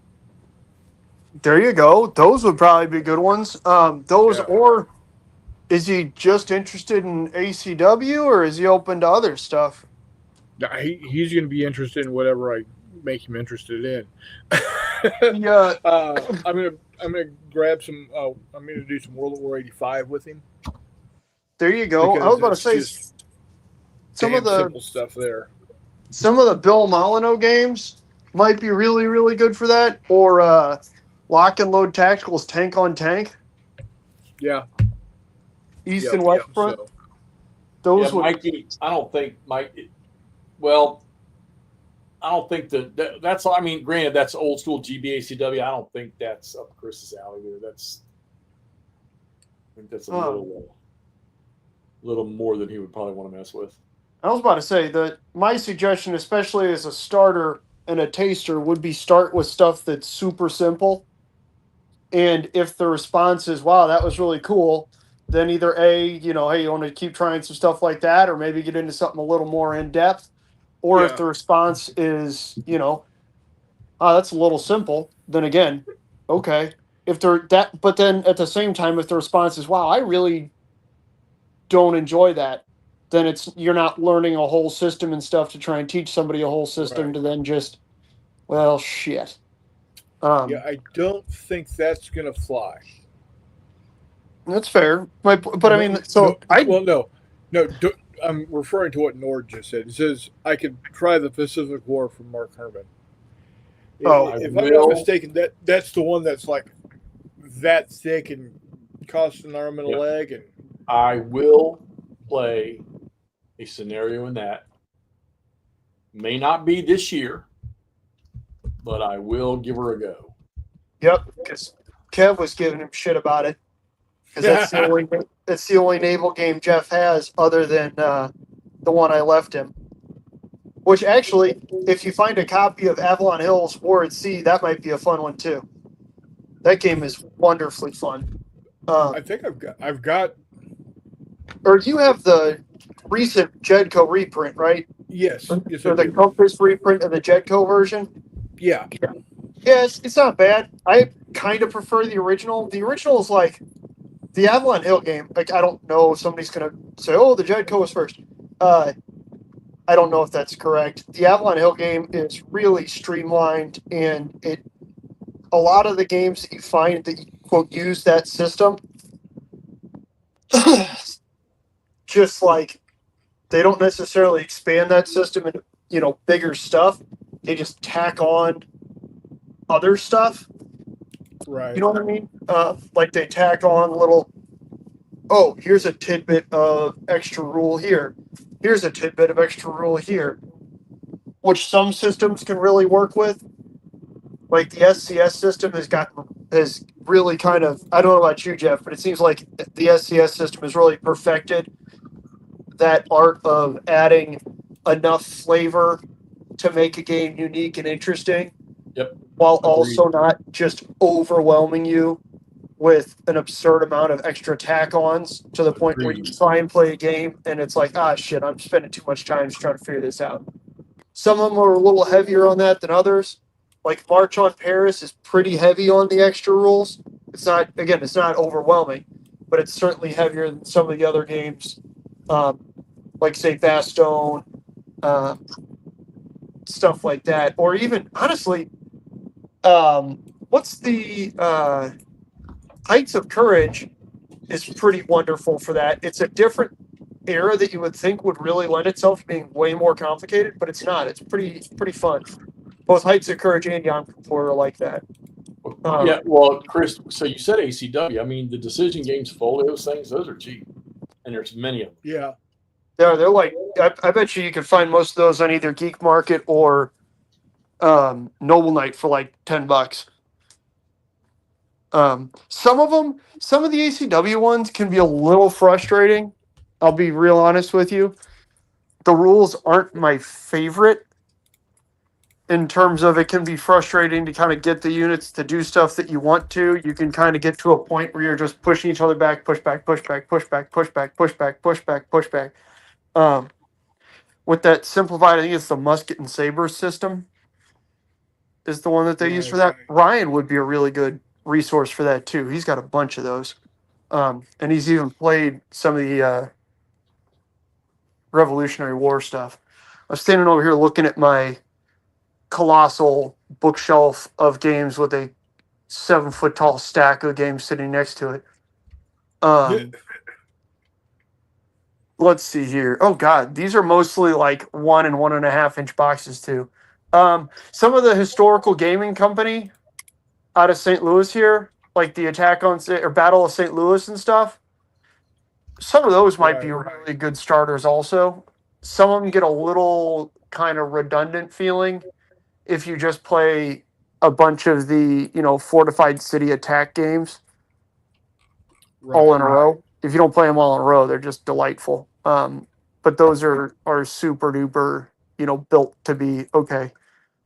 There you go. Those would probably be good ones. Those Yeah. or is he just interested in ACW or is he open to other stuff? Now, he's going to be interested in whatever I make him interested in. Yeah. I'm gonna grab some. I'm gonna do some World War 85 with him. There you go. I was about to say some of the simple stuff there. some of the Bill Molyneux games might be really, really good for that. Or Lock and Load Tactical's Tank on Tank, Yeah. East Yep, and West yep, Front. so, Those Yeah, would Mikey, I don't think Mike. Well, I don't think that's. I mean, granted, that's old school GBACW. I don't think that's up Chris's alley either. I think that's a little more than he would probably want to mess with. I was about to say that my suggestion, especially as a starter and a taster, would be start with stuff that's super simple. And if the response is, wow, that was really cool, then either hey, you want to keep trying some stuff like that, or maybe get into something a little more in depth. Or Yeah. if the response is, that's a little simple, then again, okay. But then at the same time, if the response is, wow, I really don't enjoy that, then you're not learning a whole system and stuff to try and teach somebody a whole system Right. to then just, well, shit. yeah, I don't think that's gonna fly. That's fair. But I mean, so no. I'm referring to what Nord just said. It says I could try the Pacific War from Mark Herman. Oh, if I'm not mistaken, that's the one that's like that thick and costs an arm and a leg. And I will play a scenario in that. May not be this year, but I will give her a go. Yep, because Kev was giving him shit about it. Because that's the only naval game Jeff has other than the one I left him. Which actually, if you find a copy of Avalon Hills War at Sea, that might be a fun one too. That game is wonderfully fun. I think I've got. Or you have the recent Jedco reprint, right? Yes. Or the Compass reprint of the Jedco version. Yeah. Yeah, it's not bad. I kind of prefer the original. The original is like the Avalon Hill game. Like, I don't know if somebody's gonna say, "Oh, the Jedco was first." I don't know if that's correct. The Avalon Hill game is really streamlined, and a lot of the games that you find that quote use that system, just like they don't necessarily expand that system into bigger stuff. They just tack on other stuff. Right. You know what I mean? Like they tack on little, oh, here's a tidbit of extra rule here. Here's a tidbit of extra rule here. Which some systems can really work with. Like the SCS system has really kind of, I don't know about you, Jeff, but it seems like the SCS system has really perfected that art of adding enough flavor to make a game unique and interesting. Yep. While Agreed. also not just overwhelming you with an absurd amount of extra tack-ons to the point where you Agreed. try and play a game and it's like, shit, I'm spending too much time just trying to figure this out. Some of them are a little heavier on that than others. Like March on Paris is pretty heavy on the extra rules. It's not overwhelming, but it's certainly heavier than some of the other games, like say Bastogne, stuff like that, or even honestly, what's the Heights of Courage is pretty wonderful for that. It's a different era that you would think would really lend itself to being way more complicated, but it's not. It's pretty fun. Both Heights of Courage and Yom Kippur are like that. Yeah, well, Chris, so you said ACW. I mean, the Decision Games Folios things, those are cheap. And there's many of them. Yeah. They're like, I bet you can find most of those on either Geek Market or Noble Knight for like $10. Some of the ACW ones can be a little frustrating. I'll be real honest with you. The rules aren't my favorite in terms of it can be frustrating to kind of get the units to do stuff that you want to. You can kind of get to a point where you're just pushing each other back, push back, push back, push back, push back, push back, push back, push back. With that simplified, I think it's the musket and saber system is the one that they use for that. Ryan would be a really good resource for that too. He's got a bunch of those. And he's even played some of the Revolutionary War stuff. I was standing over here looking at my colossal bookshelf of games with a 7-foot tall stack of games sitting next to it. Let's see here. Oh God, these are mostly like 1 and 1.5 inch boxes too. Some of the historical gaming company out of St. Louis here, like the Attack on or Battle of St. Louis and stuff. Some of those might be really good starters also. Some of them get a little kind of redundant feeling if you just play a bunch of the, fortified city attack games all in a row. If you don't play them all in a row, they're just delightful. But those are super duper, built to be, okay,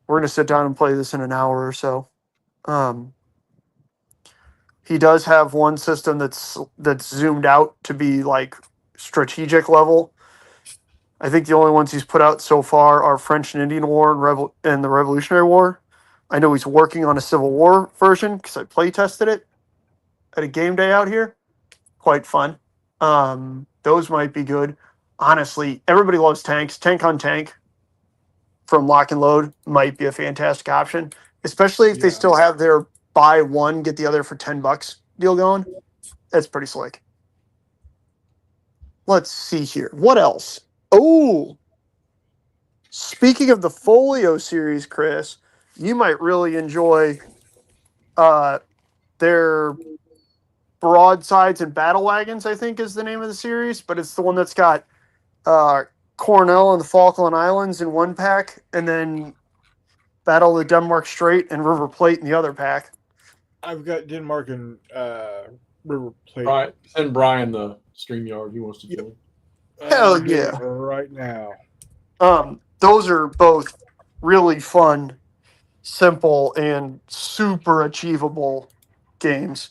we're going to sit down and play this in an hour or so. He does have one system that's zoomed out to be like strategic level. I think the only ones he's put out so far are French and Indian War and the Revolutionary War. I know he's working on a Civil War version because I play tested it at a game day out here. Quite fun. Those might be good. Honestly, everybody loves tanks. Tank on Tank from Lock and Load might be a fantastic option, especially if they still have their buy one, get the other for $10 deal going. That's pretty slick. Let's see here. What else? Oh, speaking of the Folio series, Chris, you might really enjoy their Broadsides and Battle Wagons, I think is the name of the series, but it's the one that's got Cornell and the Falkland Islands in one pack, and then Battle of the Denmark Strait and River Plate in the other pack. I've got Denmark and River Plate. Right. Send Brian the StreamYard. He wants to join. Hell yeah. Right now. Those are both really fun, simple, and super achievable games.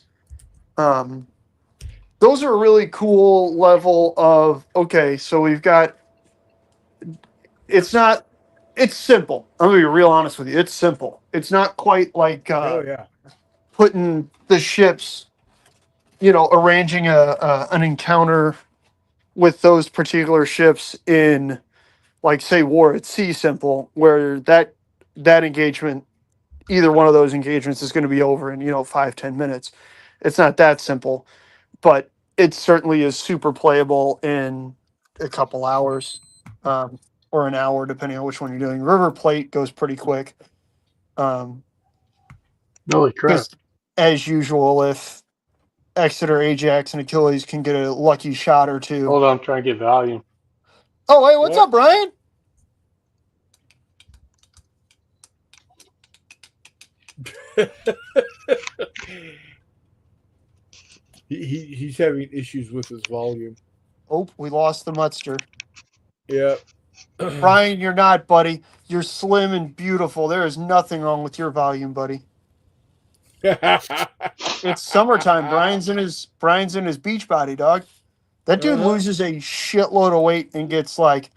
Those are a really cool level of, okay, so we've got, it's simple. I'm going to be real honest with you. It's simple. It's not quite like putting the ships, arranging an encounter with those particular ships in, like, say, War at Sea simple, where that engagement, either one of those engagements is going to be over in, 5-10 minutes. It's not that simple, but it certainly is super playable in a couple hours, or an hour, depending on which one you're doing. River Plate goes pretty quick. Holy crap. Just, as usual, if Exeter, Ajax, and Achilles can get a lucky shot or two. Hold on, I'm trying to get volume. Oh, hey, what's up, Brian? He's having issues with his volume. Oh, we lost the Mutster. Yeah. Brian, you're not, buddy. You're slim and beautiful. There is nothing wrong with your volume, buddy. It's summertime. Brian's in his beach body, dog. That dude loses a shitload of weight and gets like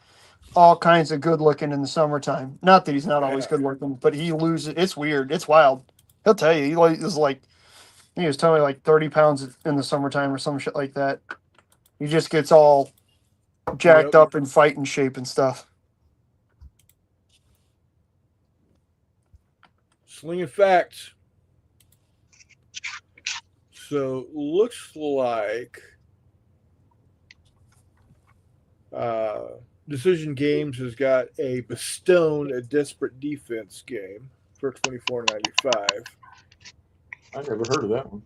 all kinds of good looking in the summertime. Not that he's not always good looking, but he loses. It's weird. It's wild. He'll tell you. He was telling me like 30 pounds in the summertime or some shit like that. He just gets all jacked up in fighting shape and stuff. Slinging facts. So looks like Decision Games has got a Bestone, a Desperate Defense game for $24.95. I never heard of that one.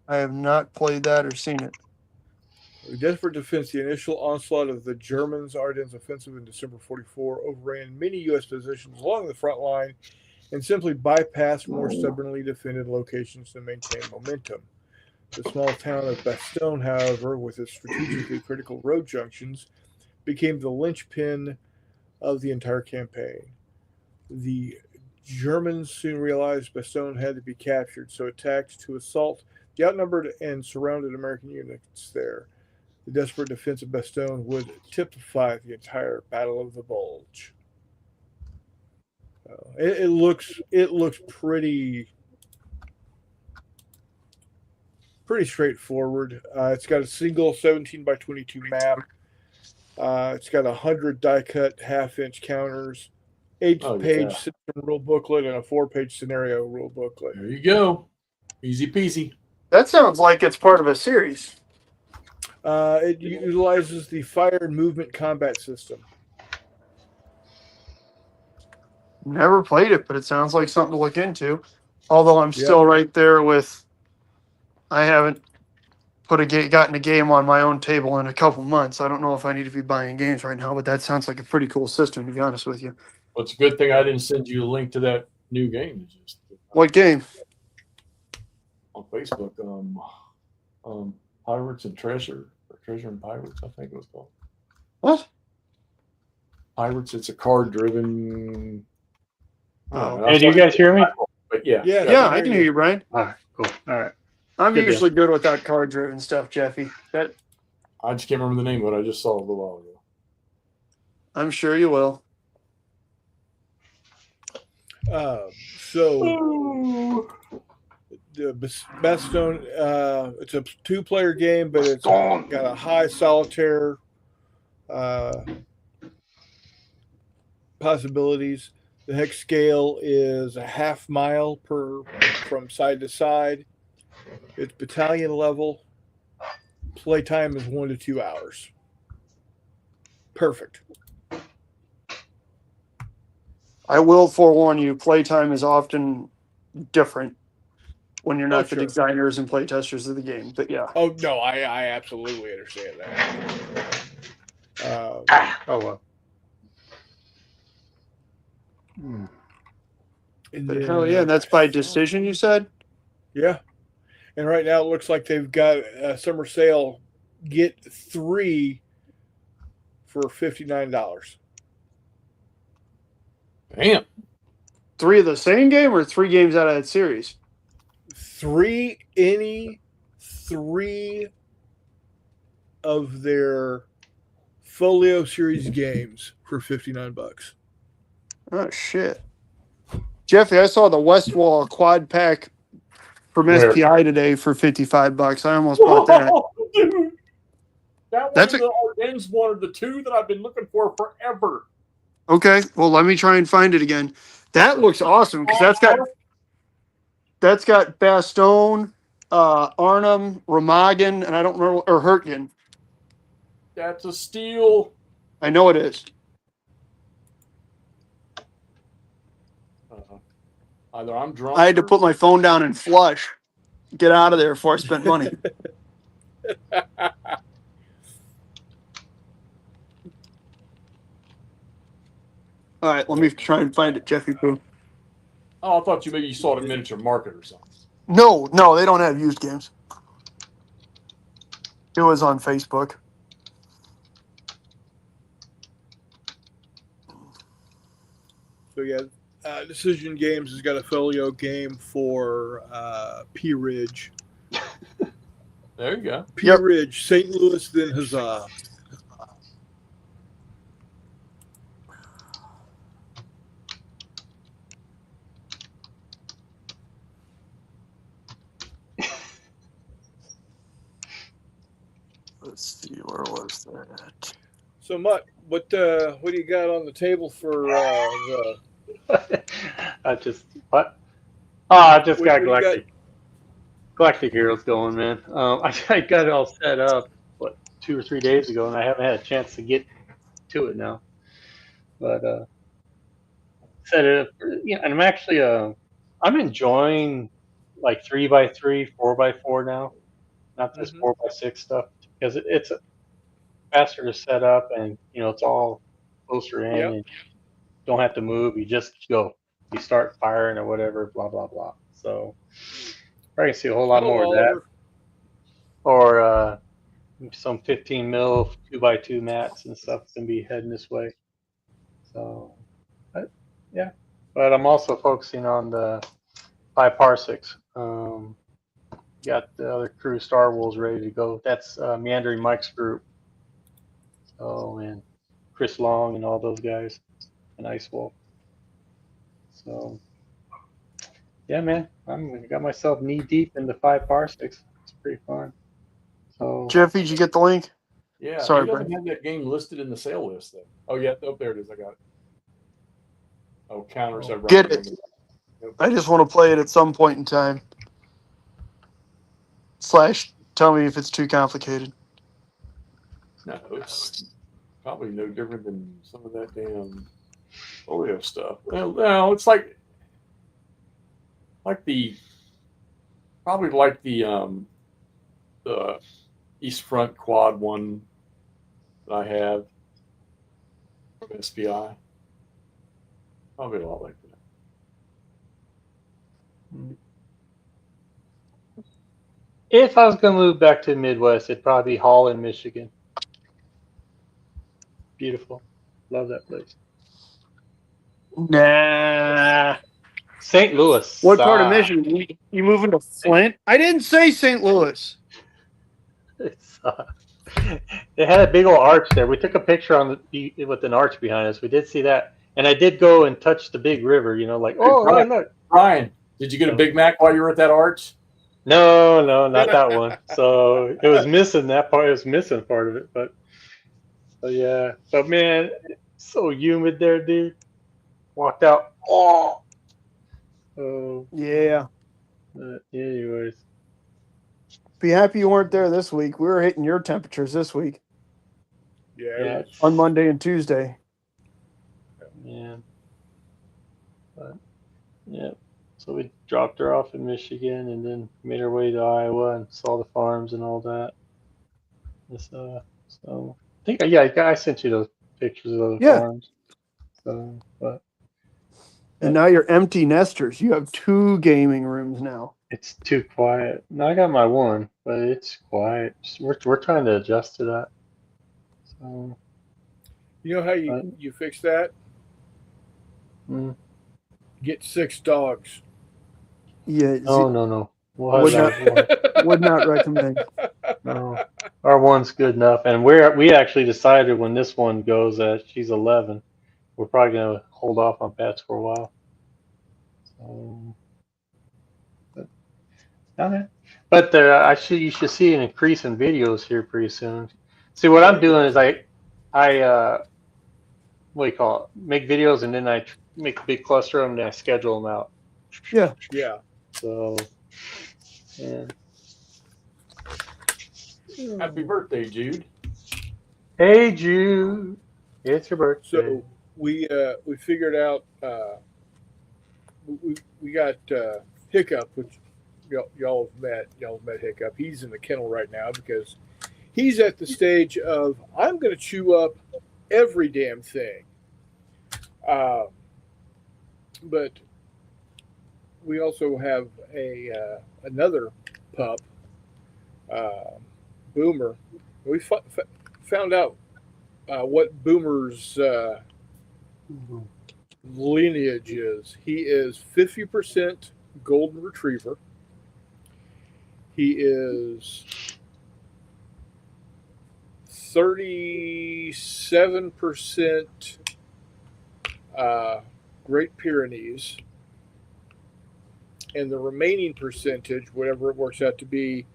I have not played that or seen it. Desperate defense, the initial onslaught of the Germans' Ardennes offensive in December 44 overran many U.S. positions along the front line and simply bypassed more stubbornly defended locations to maintain momentum. The small town of Bastogne, however, with its strategically critical road junctions, became the linchpin of the entire campaign. The Germans soon realized Bastogne had to be captured, so attacked to assault the outnumbered and surrounded American units there. The desperate defense of Bastogne would typify the entire Battle of the Bulge. It looks pretty straightforward. It's got a single 17 by 22 map. It's got 100 die cut half-inch counters, 8-page system rule booklet, and a 4-page scenario rule booklet. There you go. Easy peasy. That sounds like it's part of a series. It utilizes the fire and movement combat system. Never played it, but it sounds like something to look into. Although I'm still right there with, I haven't gotten a game on my own table in a couple months. I don't know if I need to be buying games right now, but that sounds like a pretty cool system, to be honest with you. Well, it's a good thing I didn't send you a link to that new game. Just What game? on Facebook. Pirates and Treasure, or Treasure and Pirates, I think it was called. What? Pirates. It's a card-driven. Hey, do you guys hear me? But yeah, Yeah, I can hear you, Brian. All right, cool. All right. I'm Good usually good with that card-driven stuff, Jeffy. That I just can't remember the name, but I just saw it a little while ago. I'm sure you will. So the Bastogne, it's a 2-player game, but it's got a high solitaire possibilities. The hex scale is a half mile from side to side. It's battalion level. Playtime is 1 to 2 hours. Perfect. I will forewarn you, playtime is often different when you're not the designers and playtesters of the game. But yeah. Oh, no, I absolutely understand that. Oh, well. But hell yeah, that's by decision, you said? Yeah. And right now it looks like they've got a summer sale. Get 3 for $59. Damn. 3 of the same game or 3 games out of that series? 3 of their Folio series games for $59. Oh shit. Jeffy, I saw the Westwall quad pack from Where? SPI today for $55. I almost bought that. Dude. That That's was the Ardennes one of the 2 that I've been looking for forever. Okay, well let me try and find it again. That looks awesome because that's got Bastogne, Arnhem, Remagen, and I don't remember, or Hurtgen. That's a steal. I know it is. Either I'm drunk. I had to put my phone down and flush. Get out of there before I spent money. All right, let me try and find it, Jeffy Pooh. Oh, I thought maybe you saw it at Miniature Market or something. No, they don't have used games. It was on Facebook. So yeah, Decision Games has got a folio game for Pea Ridge. There you go. Pea Ridge, St. Louis, then Huzzah. Let's see, where was that? So, Mutt, what do you got on the table for the? I just what? Oh, I just What got do you Galactic. Galactic Heroes going, man. I got it all set up 2 or 3 days ago, and I haven't had a chance to get to it now. But set it up, and I'm actually I'm enjoying like 3x3, 4x4 now, not this Mhm. 4x6 stuff, because it's faster to set up, and it's all closer in, Yep. and don't have to move. You just go. You start firing or whatever. Blah blah blah. So I can see a whole lot Hello, more of that, Oliver. or some 15 mil 2x2 mats and stuff can be heading this way. So, yeah. But I'm also focusing on the 5 parsecs. Got the other crew, Star Wars, ready to go. That's Meandering Mike's group. So, and Chris Long and all those guys, and Ice Wolf. So, yeah, man, I got myself knee deep in the 5 parsecs. It's pretty fun. So, Jeffy, did you get the link? Yeah, Sorry, he doesn't Brent. have that game listed in the sale list though. Oh yeah, oh there it is. I got it. Oh, counters have Get recommended. it. I just want to play it at some point in time. / tell me if it's too complicated. No, it's probably no different than some of that damn folio stuff. Well, no, it's like the probably like the East Front Quad one that I have from SPI. Probably a lot like that. if I was gonna move back to the Midwest, it'd probably be Holland, Michigan. Beautiful, love that place. Nah. St. Louis. What part of Michigan? You moving to Flint? I didn't say St. Louis. It's, they had a big old arch there. We took a picture on with an arch behind us. We did see that, and I did go and touch the big river. Like, oh, Brian, look. Brian, did you get a Big Mac while you were at that arch? No, not that one. So it was missing that part. It was missing part of it, but yeah. But man, it's so humid there, dude. Walked out. Oh. Yeah. Anyways. Be happy you weren't there this week. We were hitting your temperatures this week Yeah. on Monday and Tuesday. Yeah. But yeah. So we dropped her off in Michigan and then made our way to Iowa and saw the farms and all that. So I think I sent you those pictures of those farms. So, but And now you're empty nesters. You have 2 gaming rooms now. it's too quiet. No, I got my one, but it's quiet. We're trying to adjust to that. So, You know how you fix that? Get 6 dogs. Yeah. No. Would not recommend. No, our one's good enough, and we actually decided when this one goes that she's 11, we're probably gonna hold off on pets for a while. But you should see an increase in videos here pretty soon. See, what I'm doing is I what do you call it? Make videos, and then I make a big cluster of them, and I schedule them out. Yeah. So, yeah. Happy birthday, Jude. Hey, Jude. It's your birthday. So we figured out we got Hiccup, which y'all have met Hiccup. He's in the kennel right now because he's at the stage of I'm going to chew up every damn thing. But we also have another pup, Boomer. We found out what Boomer's lineage is. He is 50% golden retriever. He is 37% Great Pyrenees, and the remaining percentage, whatever it works out to be,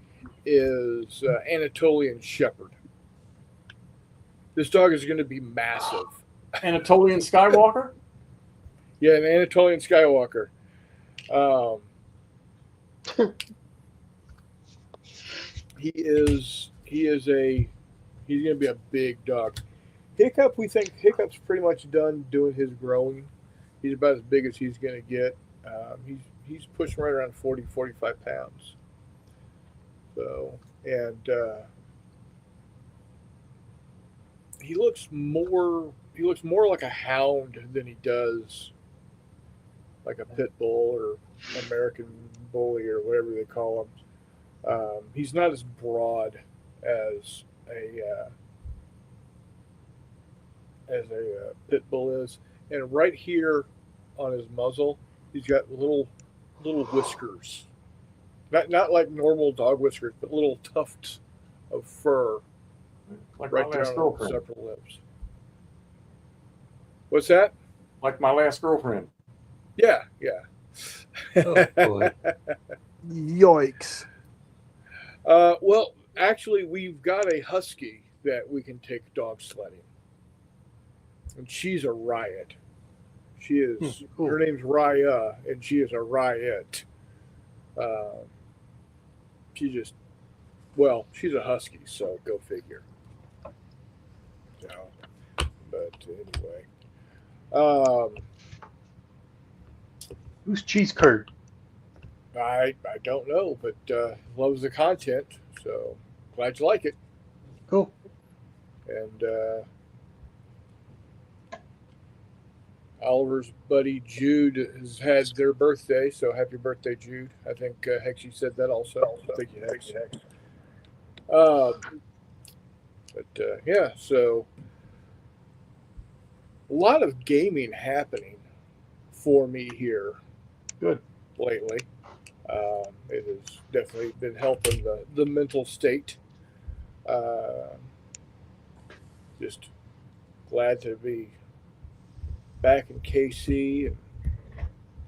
is Anatolian Shepherd. This dog is going to be massive. Anatolian Skywalker? Yeah, an Anatolian Skywalker. He's going to be a big dog. Hiccup, we think Hiccup's pretty much done doing his growing. He's about as big as he's going to get. he's pushing right around 40, 45 pounds. So, and he looks more like a hound than he does like a pit bull or American bully or whatever they call him. He's not as broad as a pit bull is, and right here on his muzzle, he's got little whiskers, not like normal dog whiskers, but little tufts of fur Like right my there last on girlfriend. his upper lips. What's that? Like my last girlfriend. Yeah. Oh, boy. Yikes. Well, actually, we've got a husky that we can take dog sledding, and she's a riot. She is. Cool. Her name's Raya, and she is a riot. She's a husky, so go figure. So, but anyway, Who's cheese curd? I don't know, but loves the content, so glad you like it. Cool. And Oliver's buddy Jude has had their birthday, so happy birthday, Jude. I think Hexy said that also. Thank you, Hex. Yeah, so a lot of gaming happening for me here. Good. Lately. It has definitely been helping the mental state. Just glad to be back in KC and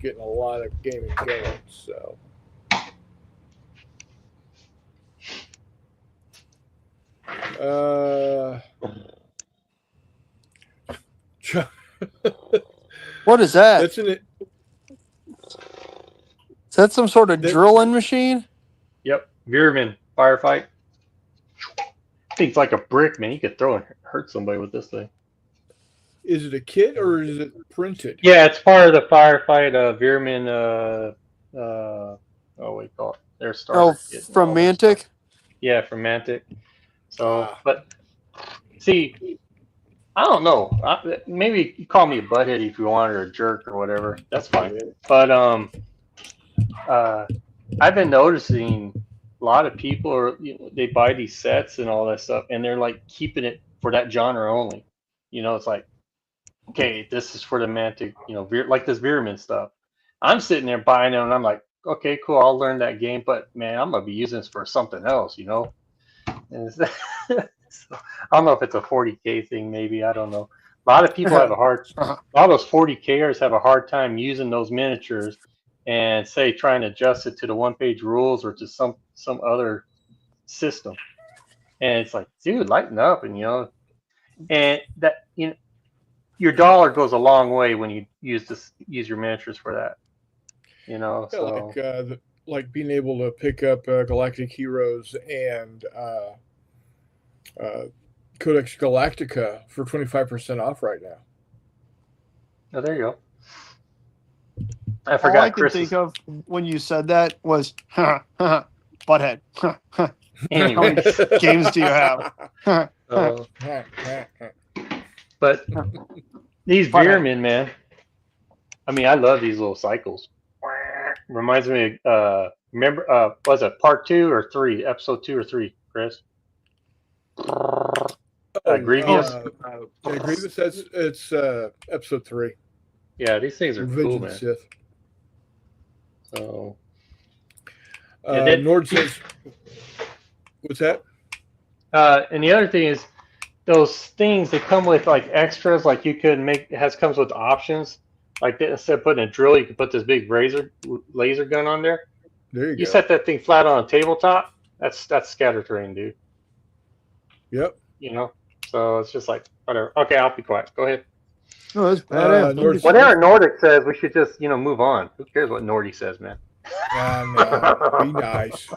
getting a lot of gaming going. So, What is that? that's in it. Is that some sort of That- drilling machine? Yep. Veerman firefight. Thing's like a brick, man. You could throw and hurt somebody with this thing. Is it a kit or is it printed? Yeah, it's part of the firefight. Veerman. What do you call it? Their starter Oh, kit and from all that Mantic? stuff. Yeah, from Mantic. So, Ah. but see, I don't know. Maybe you call me a butthead if you want, or a jerk or whatever. That's fine. But I've been noticing a lot of people they buy these sets and all that stuff, and they're like keeping it for that genre only. It's like, okay, this is for the Mantic, like this Veerman stuff. I'm sitting there buying them, and I'm like, okay, cool, I'll learn that game, but man, I'm gonna be using this for something else, And so, I don't know if it's a 40K thing, maybe, I don't know. A lot of people a lot of those 40Kers have a hard time using those miniatures and trying to adjust it to the one-page rules or to some other system. And it's like, dude, lighten up, and and that your dollar goes a long way when you use your miniatures for that. Yeah, So like being able to pick up Galactic Heroes and Codex Galactica for 25% off right now. oh, there you go. I All forgot I could Chris. think of when you said that was, butthead. Anyway, Games do you have? but these Fun. Veermen, man. I mean, I love these little cycles. Reminds me of remember was it part 2 or 3? Episode 2 or 3, Chris? Grievous. Yeah, Grievous. It's episode 3. Yeah, these things are Revenge cool, of the man. Sith. So Nord says, "What's that?" and the other thing is those things that come with like extras, like you could comes with options. Like instead of putting a drill, you can put this big laser gun on there. There you You go. set that thing flat on a tabletop. That's scatter terrain, dude. Yep. So it's just like whatever. Okay, I'll be quiet. Go ahead. Oh, that's badass. Nord- Whatever Nordic says, we should just move on. Who cares what Nordy says, man? No, be nice.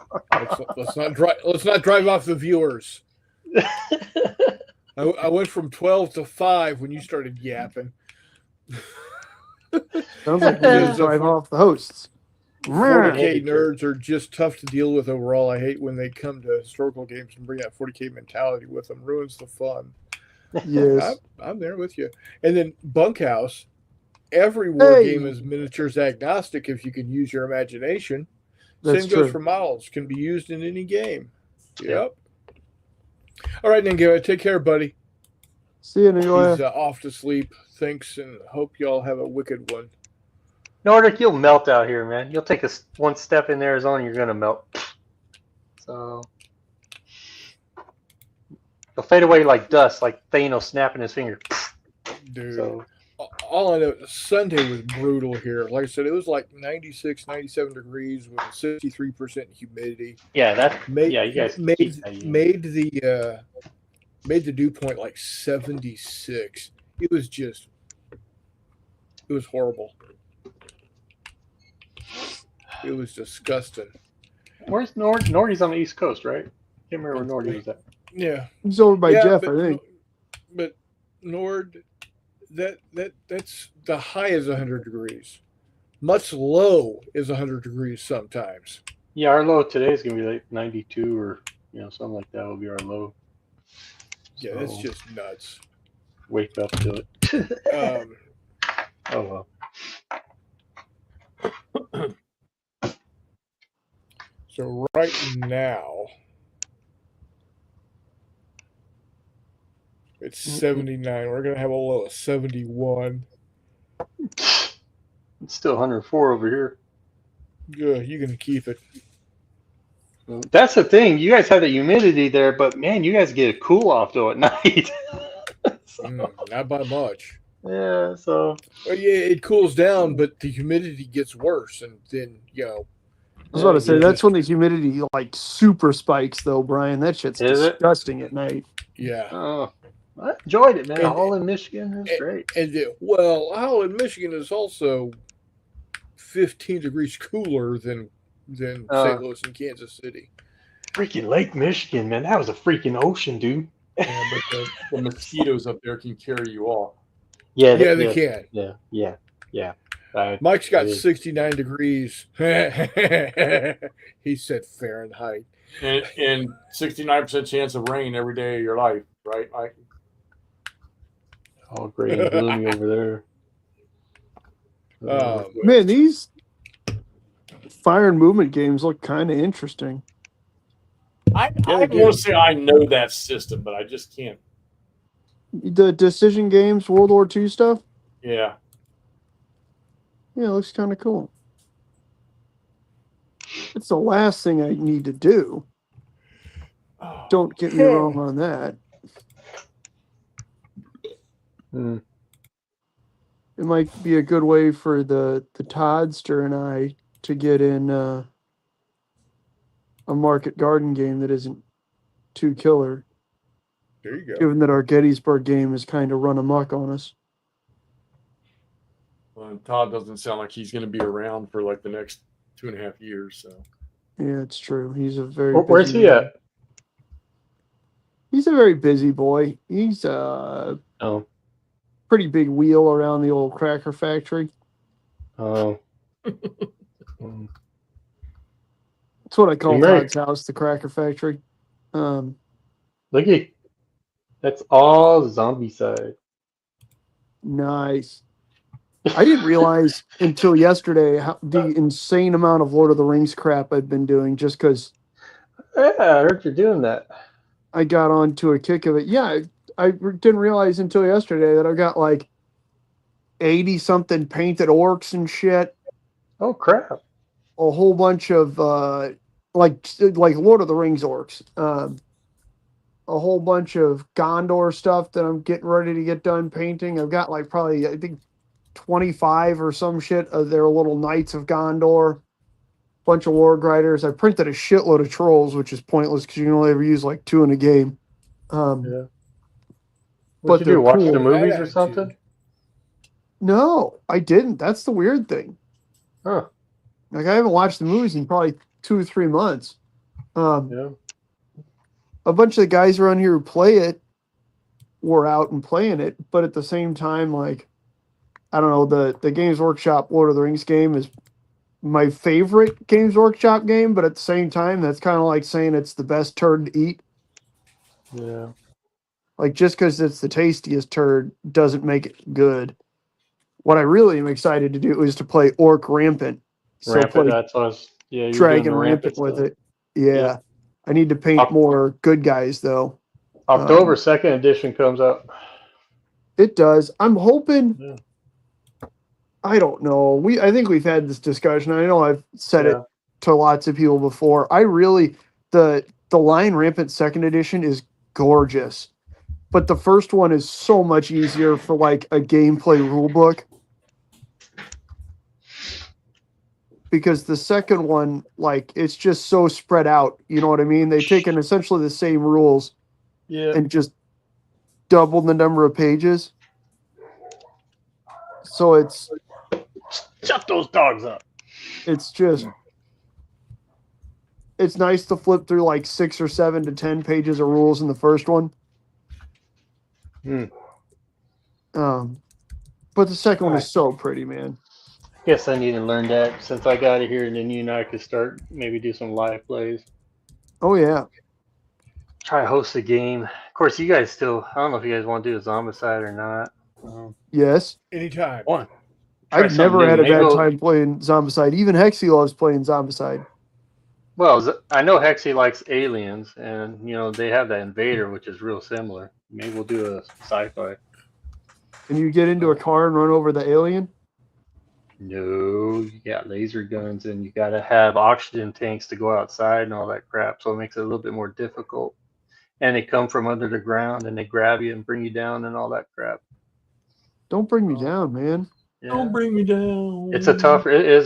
Let's not drive off the viewers. I went from 12 to 5 when you started yapping. Sounds like we need to drive off the hosts. 40K nerds are just tough to deal with overall. I hate when they come to historical games and bring that 40K mentality with them. Ruins the fun. Yes. I'm there with you. And then Bunkhouse. Every war Hey. game is miniatures agnostic if you can use your imagination. That's Same true. goes for models. Can be used in any game. Yeah. Yep. All right, Ningo. Take care, buddy. See you, He's Nigoya. off to sleep. Thanks, and hope y'all have a wicked one. Nordic, you'll melt out here, man. You'll take one step in Arizona, you're gonna melt. So you'll fade away like dust, like Thanos snapping his finger. Dude. So All I know, Sunday was brutal here. Like I said, it was like 96, 97 degrees with 63% humidity. yeah, Made, you guys made, keep that in. made the dew point like 76. It was horrible. It was disgusting. Where's Nord? Nordy's on the East Coast, right? Can't remember where Nordy was at. Yeah. He's over by Yeah, Jeff, but, I think. But Nord, that's the high is 100 degrees. Much low is 100 degrees sometimes. Yeah, our low today is gonna be like 92 or something like that will be our low. Yeah, So, that's just nuts. wake up to it. Oh well. So right now, it's 79. We're gonna have a low of 71. It's still 104 over here. Good, you can keep it. That's the thing. You guys have the humidity there, but man, you guys get a cool off though at night. Not by much. Yeah, so Well, yeah, it cools down, but the humidity gets worse, and then I was about to say, yeah, that's when the humidity like super spikes, though, Brian. That shit's Is it? disgusting at night. yeah. oh, I enjoyed it, man. And- All in Michigan is great. And Holland, Michigan is also 15 degrees cooler than St. Louis and Kansas City. Freaking Lake Michigan, man. That was a freaking ocean, dude. Yeah, but the mosquitoes up there can carry you off. Yeah, Yeah, they can. Yeah. Mike's got it is. 69 degrees. He said Fahrenheit. And 69% chance of rain every day of your life, right, Mike? All gray and gloomy over there. Man, these fire and movement games look kind of interesting. I want to say I know that system, but I just can't. The Decision Games, World War II stuff, Yeah. yeah, it looks kind of cool. It's the last thing I need to do. Don't get me wrong on that. Hmm. It might be a good way for the Toddster and I to get in a Market Garden game that isn't too killer, There you go. given that our Gettysburg game is kind of run amok on us. Well, Todd doesn't sound like he's going to be around for like the next 2.5 years. So Yeah, it's true. He's a very Where's busy he man. at? He's a very busy boy. He's a Oh. pretty big wheel around the old cracker factory. Oh. That's what I call Right. Todd's house, the cracker factory. Look at that's all zombie side. Nice. I didn't realize until yesterday how the insane amount of Lord of the Rings crap I've been doing just because Yeah, I heard you're doing that. I got onto a kick of it. Yeah, I didn't realize until yesterday that I've got like 80 something painted orcs and shit. Oh crap. A whole bunch of like Lord of the Rings orcs. A whole bunch of Gondor stuff that I'm getting ready to get done painting. I've got like probably I think 25 or some shit of their little Knights of Gondor. Bunch of War Grinders. I printed a shitload of trolls, which is pointless because you can only ever use like 2 in a game. Yeah. But What did you they're do? Watch cool. the movies Bad or something? attitude. No, I didn't. That's the weird thing. Huh. Like I haven't watched the movies in probably 2 or 3 months. Yeah. A bunch of the guys around here who play it were out and playing it, but at the same time, like I don't know, the Games Workshop Lord of the Rings game is my favorite Games Workshop game, but at the same time, that's kind of like saying it's the best turd to eat. Yeah. Like, just because it's the tastiest turd doesn't make it good. What I really am excited to do is to play Orc Rampant. So Rampant, play that's what I was, yeah, you're doing Dragon the Rampant with stuff. it. Yeah. Yeah. I need to paint Oc- more good guys, though. October 2nd edition comes out. It does. I'm hoping. Yeah. I don't know. I think we've had this discussion. I know I've said it Yeah. to lots of people before. I really the Lion Rampant second edition is gorgeous. But the first one is so much easier for like a gameplay rule book. Because the second one, like, it's just so spread out. You know what I mean? They've taken essentially the same rules Yeah. and just doubled the number of pages. So it's Shut those dogs up. it's just it's nice to flip through like 6 or 7 to 10 pages of rules in the first one. Hmm. But the second one is so pretty, man. Guess I need to learn that since I got it here, and then you and I could start maybe do some live plays. Oh yeah. Try to host a game. Of course, you guys still. I don't know if you guys want to do a Zombicide or not. Yes. Anytime. One. I've never had a bad Maybe time playing Zombicide. Even Hexy loves playing Zombicide. Well, I know Hexy likes aliens, and they have that Invader, which is real similar. Maybe we'll do a sci-fi. And you get into a car and run over the alien? No, you got laser guns, and you got to have oxygen tanks to go outside and all that crap. So it makes it a little bit more difficult. And they come from under the ground, and they grab you and bring you down, and all that crap. Don't bring me down, man. Yeah. Don't bring me down. It is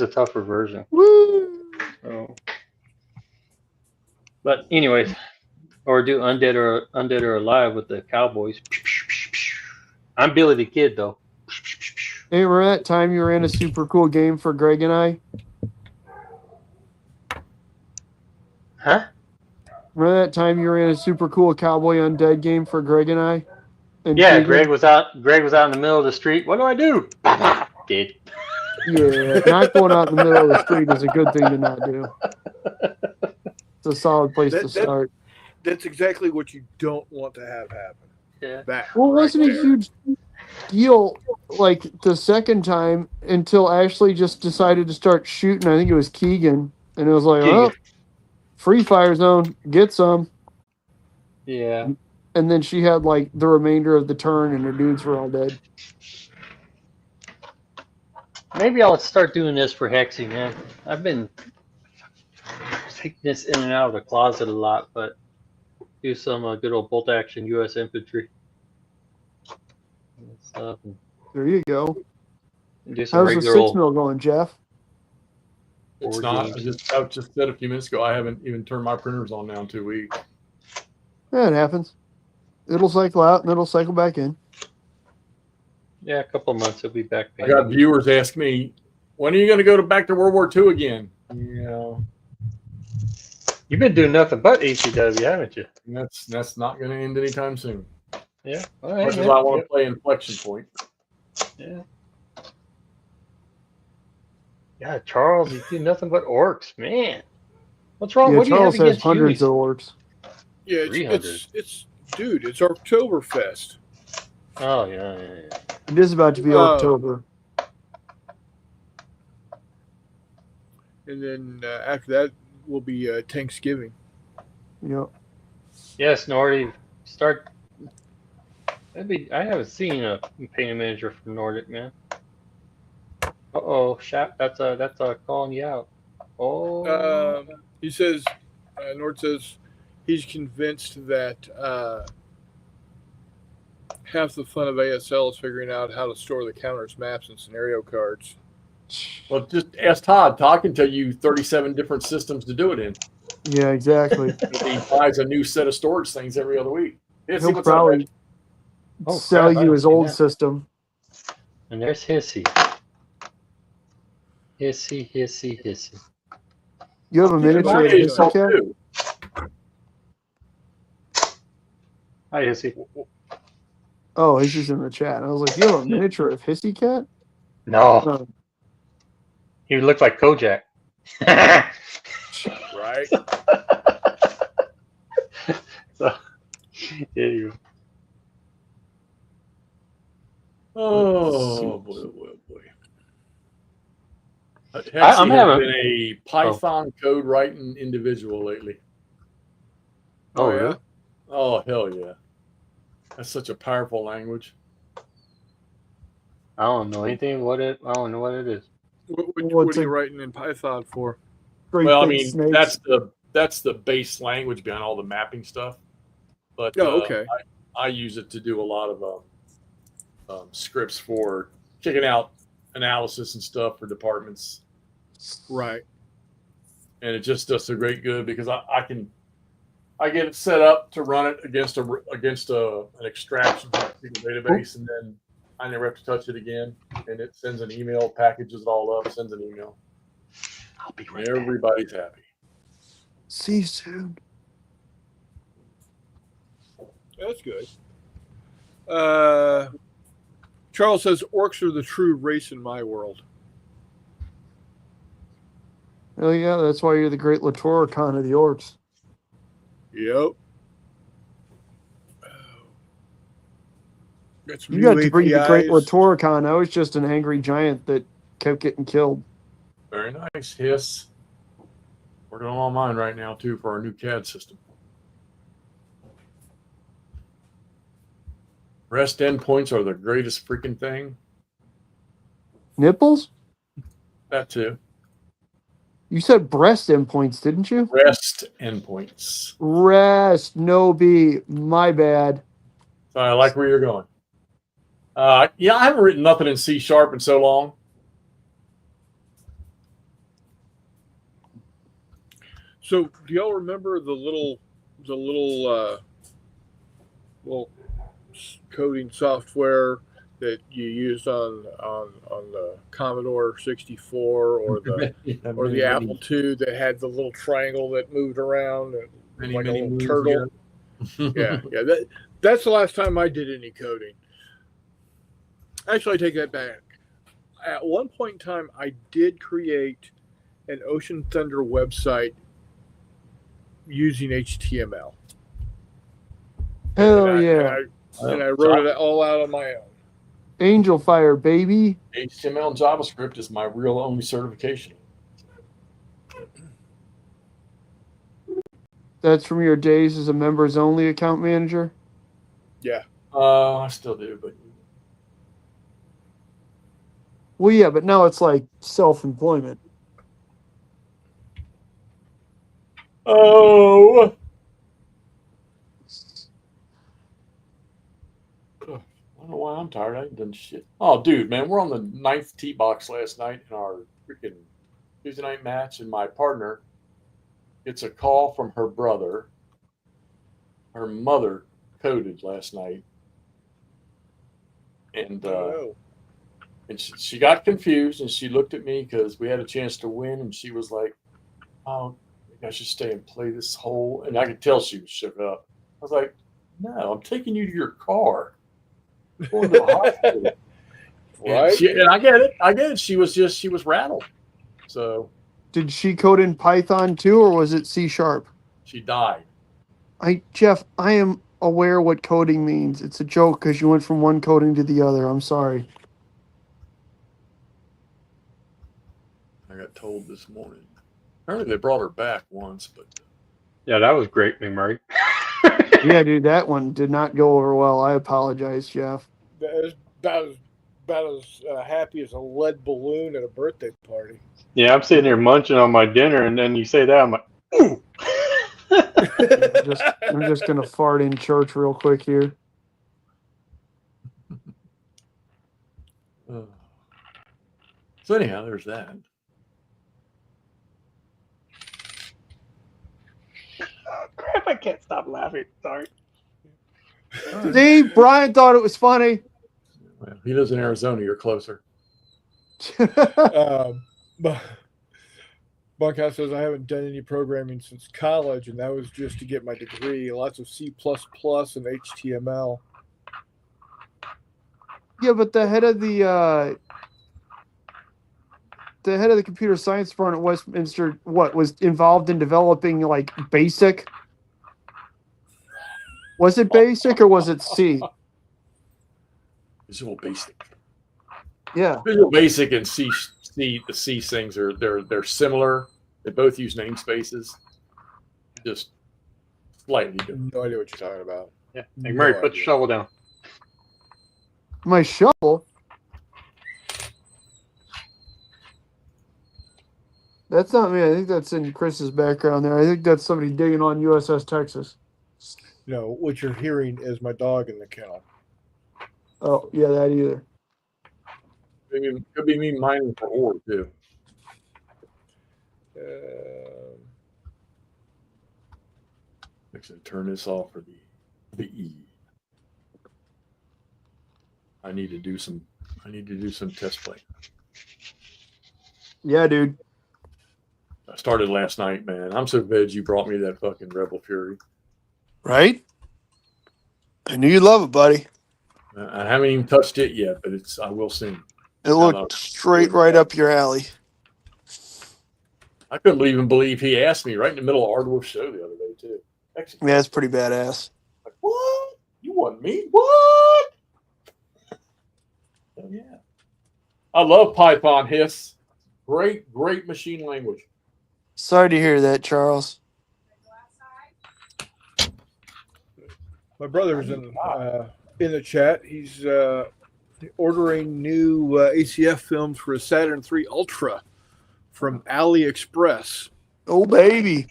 a tougher version. Woo! So. But anyways, or do Undead or Alive with the cowboys. I'm Billy the Kid though. Hey, remember that time you ran a super cool game for Greg and I? Huh? Remember that time you ran a super cool Cowboy Undead game for Greg and I? And Yeah, Keegan? Greg was out in the middle of the street. What do I do? Dead. Yeah, not going out in the middle of the street is a good thing to not do. It's a solid place to start. That's exactly what you don't want to have happen. Yeah. That Well, it right wasn't a there. huge deal like the second time until Ashley just decided to start shooting. I think it was Keegan. And it was like, Keegan. oh, free fire zone, get some. Yeah. And then she had like the remainder of the turn and her dudes were all dead. Maybe I'll start doing this for Hexy, man. I've been taking this in and out of the closet a lot, but do some good old bolt action U.S. infantry. And stuff, and There you go. do some How's the regular 6 old mil going, Jeff? It's board not. games. I just said a few minutes ago, I haven't even turned my printers on now in 2 weeks. Yeah, it happens. It'll cycle out and it'll cycle back in. Yeah, a couple of months it'll be back. I got viewers ask me, when are you going to go back to World War II again? You've been doing nothing but ECW, haven't you? And that's not going to end anytime soon. Yeah. All As right, much as man. I want to play Inflection Point. Yeah. Yeah, Charles, you do nothing but orcs, man. What's wrong? Yeah, What do you Charles have has against hundreds Hueys? of orcs. Yeah, 300. it's dude, it's Oktoberfest. Oh yeah. It is about to be October. And then after that will be Thanksgiving. Yep. Yes, Nordic. Start. I haven't seen a painting manager from Nordic, man. That's calling you out. Oh. He says, Nord says, he's convinced that half the fun of ASL is figuring out how to store the counters, maps, and scenario cards. Well, just ask Todd. Todd can tell you 37 different systems to do it in. Yeah, exactly. He buys a new set of storage things every other week. Yeah, see He'll what's up, probably Reg? Oh, sell crap, I you don't his see old that. system. And there's Hissy. Hissy. You have a miniature mine of is Hissy Cat? too. Hi, Hissy. Oh, Hissy's in the chat. I was like, you have a miniature of Hissy Cat? No, No. He looked like Kojak. Right. So, yeah, you. Oh boy, oh boy, oh boy. Hexy I'm has having- been a Python code writing individual lately. Oh, Oh, yeah? really? Oh hell yeah. That's such a powerful language. I don't know anything. I don't know what it is. What are you writing in Python for? Great Well, I big mean, snakes. that's the base language behind all the mapping stuff. But Oh, okay. I use it to do a lot of scripts for checking out analysis and stuff for departments, Right. and it just does so great good because I get it set up to run it against an extraction from a SQL database, and then I never have to touch it again. And it sends an email, packages it all up, sends an email. I'll be And everybody's happy. See you soon. That's good. Charles says orcs are the true race in my world. Oh yeah, that's why you're the great Latoricon of the orcs. Yep. Got some You new got to bring the great APIs. Latoricon. I was just an angry giant that kept getting killed. Very nice. Hiss. Working on mine right now too for our new CAD system. REST endpoints are the greatest freaking thing. Nipples? That too. You said breast endpoints, didn't you? REST endpoints. Rest, no B. My bad. So I like where you're going. Yeah, I haven't written nothing in C# in so long. So, do y'all remember the little coding software that you used on the Commodore 64 or the Apple II that had the little triangle that moved around and like a little turtle? Yeah. That's the last time I did any coding. Actually, I take that back. At one point in time, I did create an Ocean Thunder website using HTML. Hell And yeah. I wrote it all out on my own. Angel Fire, baby. HTML and JavaScript is my real only certification. That's from your days as a members only account manager? Yeah. I still do, but Well, yeah, but now it's like self-employment. oh. I don't know why I'm tired. I ain't done shit. Oh, dude, man, we're on the 9th tee box last night in our freaking Tuesday night match, and my partner gets a call from her brother. Her mother coded last night, and she got confused, and she looked at me because we had a chance to win, and she was like, "Oh, maybe I should stay and play this whole." And I could tell she was shook up. I was like, "No, I'm taking you to your car." Going to the hospital. Right? And I get it. She was rattled. So Did she code in Python too, or was it C#? she died. Jeff, I am aware what coding means. It's a joke because you went from one coding to the other. I'm sorry. I got told this morning. Apparently they brought her back once, but Yeah, that was great, McMurray. Yeah, dude, that one did not go over well. I apologize, Jeff. That is about as happy as a lead balloon at a birthday party. Yeah, I'm sitting here munching on my dinner, and then you say that, I'm like, ooh. I'm just gonna fart in church real quick here. so anyhow, there's that. Oh, crap, I can't stop laughing. Sorry. See, Brian thought it was funny. Well, he lives in Arizona. You're closer. But Bunkhouse says I haven't done any programming since college, and that was just to get my degree. Lots of C++ and HTML. Yeah, but the head of the the head of the computer science department at Westminster, what was involved in developing like BASIC? Was it BASIC or was it C? Visual Basic. Yeah. Visual Basic and the C things are they're similar. They both use namespaces, just slightly different. No idea what you're talking about. Yeah. Hey, No Murray, put the idea. shovel down. My shovel. That's not me. I think that's in Chris's background there. I think that's somebody digging on USS Texas. No, what you're hearing is my dog in the kennel. Oh, yeah, that either. Could be me mining for ore too. Actually, turn this off for the E. I need to do some test play. Yeah, dude. I started last night, man. I'm so glad you brought me that fucking Rebel Fury. Right? I knew you'd love it, buddy. I haven't even touched it yet, but I will soon. It looked straight right up your alley. I couldn't even believe he asked me right in the middle of Ardworth show the other day too. Actually, Yeah, it's pretty badass. like, what? You want me? What? Oh, yeah. I love Python Hiss. Great machine language. Sorry to hear that, Charles. My brother's in the chat. He's ordering new ACF films for a Saturn III Ultra from AliExpress. Oh, baby.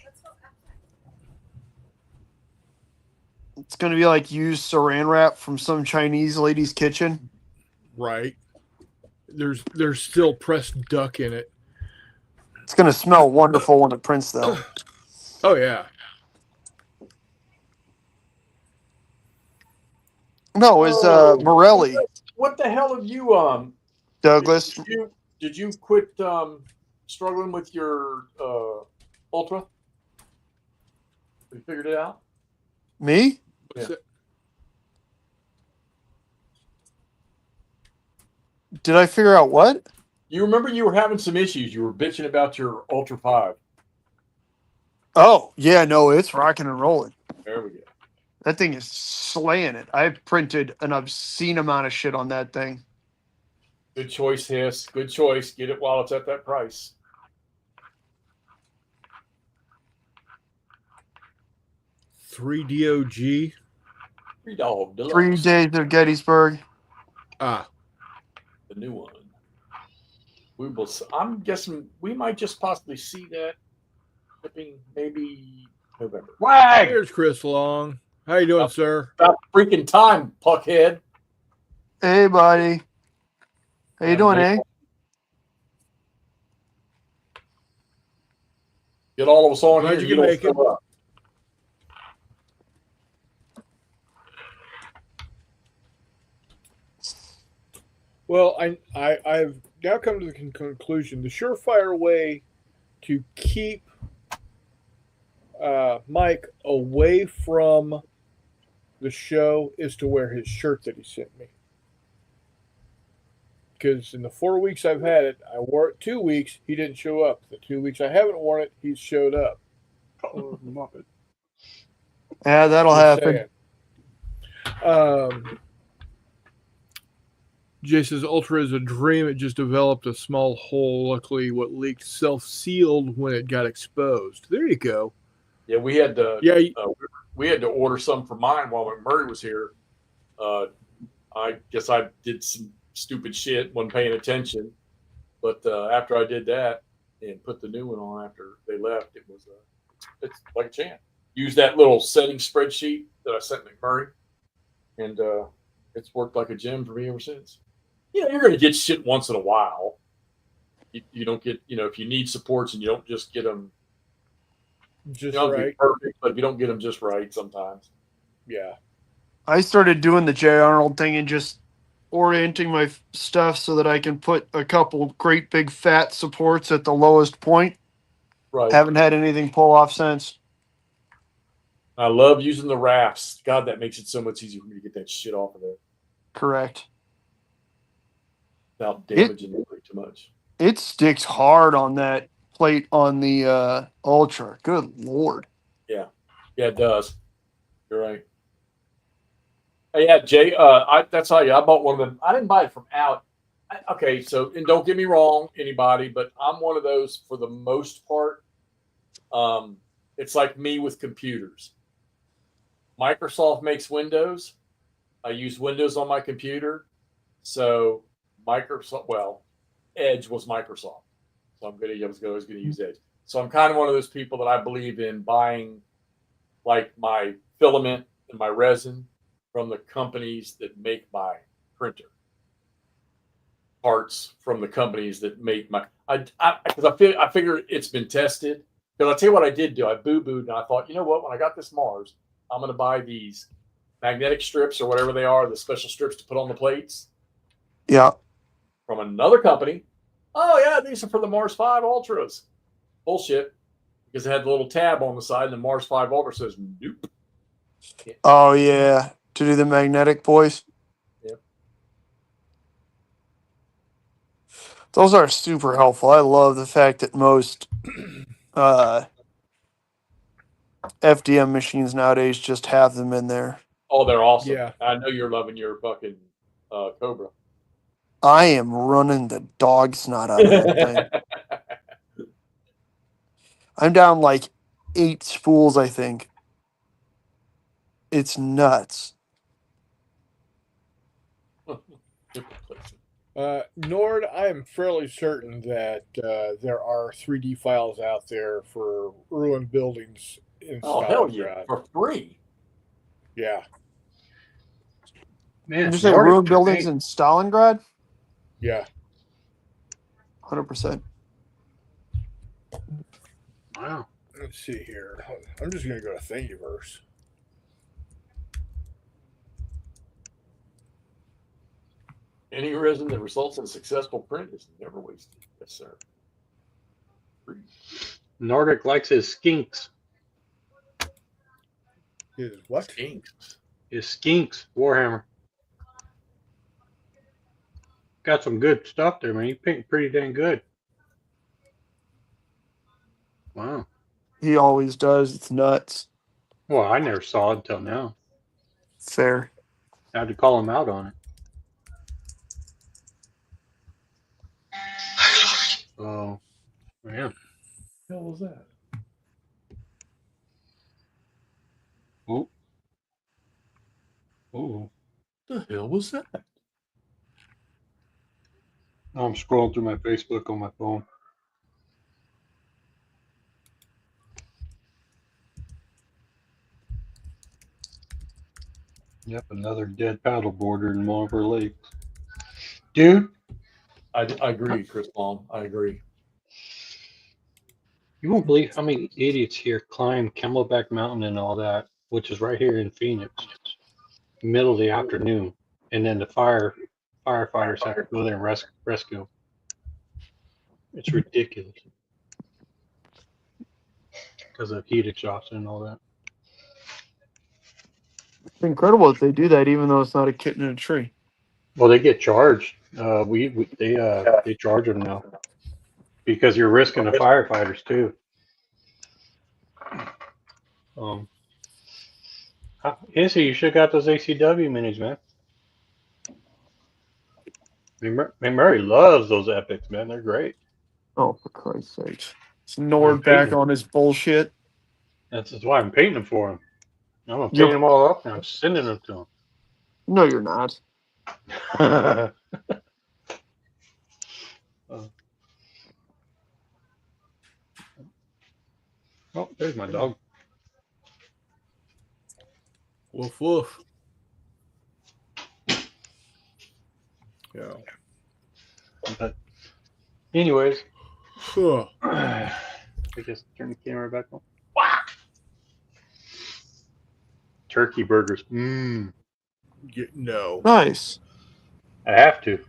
It's going to be like used saran wrap from some Chinese lady's kitchen. Right. There's still pressed duck in it. It's going to smell wonderful when it prints, though. Oh yeah. No, it's Morelli, What the hell have you Douglas. Did you quit struggling with your Ultra? Have you figured it out? Me? Yeah. Did I figure out what? You remember you were having some issues. You were bitching about your Ultra 5. Oh, yeah, no, it's rocking and rolling. There we go. That thing is slaying it. I printed an obscene amount of shit on that thing. Good choice, Hiss. Good choice. Get it while it's at that price. Three DOG. $3 Deluxe. 3 Days of Gettysburg. Ah, The new one. We will. I'm guessing we might just possibly see that shipping maybe November. Wag! here's Chris Long. How you doing, sir? About freaking time, puckhead. Hey, buddy. How you doing, eh? Get all of us on Glad here. you can make it. show up. Well, I've now come to the conclusion the surefire way to keep Mike away from the show is to wear his shirt that he sent me. Because in the 4 weeks I've had it, I wore it 2 weeks, he didn't show up. The 2 weeks I haven't worn it, he's showed up. Yeah, that'll Just happen. saying. Jay says Ultra is a dream. It just developed a small hole. Luckily, what leaked self-sealed when it got exposed. There you go. Yeah, we had to. Yeah, we had to order some for mine while McMurray was here. I guess I did some stupid shit, wasn't paying attention. But after I did that and put the new one on after they left, it's like a champ. Use that little setting spreadsheet that I sent McMurray, and it's worked like a gem for me ever since. You know, you're going to get shit once in a while. You don't get, if you need supports and you don't just get them just be right. perfect, but if you don't get them just right sometimes. Yeah. I started doing the Jay Arnold thing and just orienting my stuff so that I can put a couple great big fat supports at the lowest point. Right. Haven't had anything pull off since. I love using the rafts. God, that makes it so much easier for me to get that shit off of there Correct. without damaging it too much. It sticks hard on that plate on the Ultra. Good lord. Yeah, it does. You're right. Hey, yeah, Jay. That's how I bought one of them. I didn't buy it from out. Okay, so and don't get me wrong, anybody, but I'm one of those for the most part. It's like me with computers. Microsoft makes Windows. I use Windows on my computer. So Microsoft, well, Edge was Microsoft. So I was always going to use Edge. So I'm kind of one of those people that I believe in buying like my filament and my resin from the companies that make my printer. Parts from the companies that make my, because I figure it's been tested. Because I'll tell you what I did do. I boo-booed and I thought, you know what? When I got this Mars, I'm going to buy these magnetic strips or whatever they are, the special strips to put on the plates. Yeah. From another company. Oh, yeah, these are for the Mars 5 Ultras. Bullshit. Because it had the little tab on the side and the Mars 5 Ultra says, nope. Oh, yeah. To do the magnetic voice. Yep. Those are super helpful. I love the fact that most FDM machines nowadays just have them in there. Oh, they're awesome. Yeah. I know you're loving your fucking Cobra. I am running the dog snot out of that thing. I'm down like 8 spools, I think. It's nuts. Nord, I am fairly certain that there are 3D files out there for ruined buildings in Oh, hell yeah. For free. Yeah. Man, Did you say Nordic ruined buildings paint. in Stalingrad? Yeah. 100%. Wow. Let's see here. I'm just going to go to Thingiverse. Any resin that results in successful print is never wasted. Yes, sir. Free. Nordic likes his skinks. Is what? Skinks. His skinks, Warhammer. Got some good stuff there, man. You paint pretty dang good. Wow. He always does. It's nuts. Well, I never saw it until now. Fair. I had to call him out on it. Oh, man. What the hell was that? Oh. Oh. The hell was that? I'm scrolling through my Facebook on my phone. Yep, another dead paddle boarder in Mulver Lake. Dude, I agree, Chris Baum. I agree. you won't believe how many idiots here climb Camelback Mountain and all that, which is right here in Phoenix, middle of the afternoon, and then the firefighters have to go there and rescue. It's ridiculous because of heat exhaustion and all that. It's incredible that they do that, even though it's not a kitten in a tree. Well, they get charged. They charge them now because you're risking the firefighters too. Izzy, you should have got those ACW minis, man. Murray loves those epics, man. They're great. Oh, for Christ's sake. It's Nord back on his bullshit. That's why I'm painting them for him. I'm going to paint them all up and I'm sending them to him. No, you're not. Oh, there's my dog. Woof woof. Yeah. But anyways, Huh. I just turn the camera back on. Turkey burgers. Mmm. No. Nice. I have to.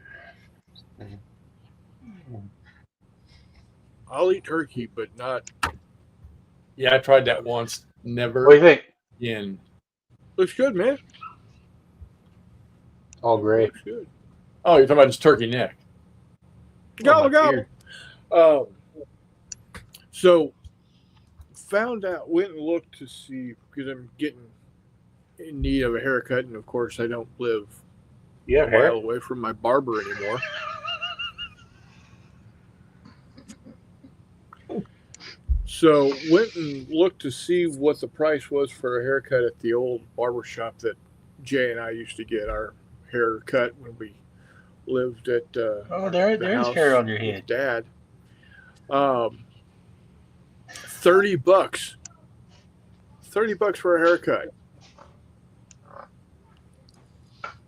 I'll eat turkey, but not. Yeah, I tried that once. Never What do you think? again. Looks good, man. All great. Looks good. Oh, you're talking about just turkey neck. Go, my go. beard. So went and looked to see because I'm getting in need of a haircut, and of course I don't live You have a hair? mile away from my barber anymore. So went and looked to see what the price was for a haircut at the old barber shop that Jay and I used to get our hair cut when we lived at Oh, the there's house hair on your with head. Dad. $30. $30 for a haircut.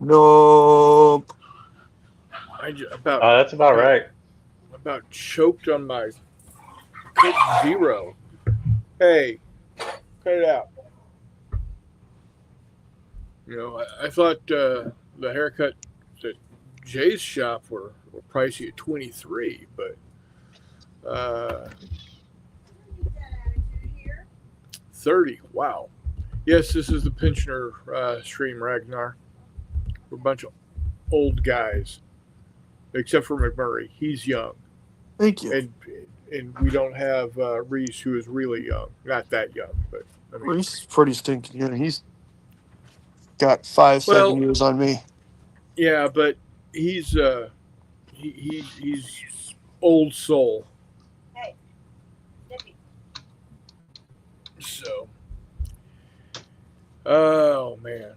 Nope. That's about right. About choked on my Coke Zero. Hey, cut it out. You know, I thought the haircut at Jay's shop were pricey at $23, but 30. Wow. Yes, this is the pensioner stream, Ragnar. We're a bunch of old guys, except for McMurray. He's young, Thank you. and we don't have Reese, who is really young. Not that young, but I mean, He's pretty stinking young. He's got 7 Well- years on me. yeah, but he's he's old soul. So, oh man,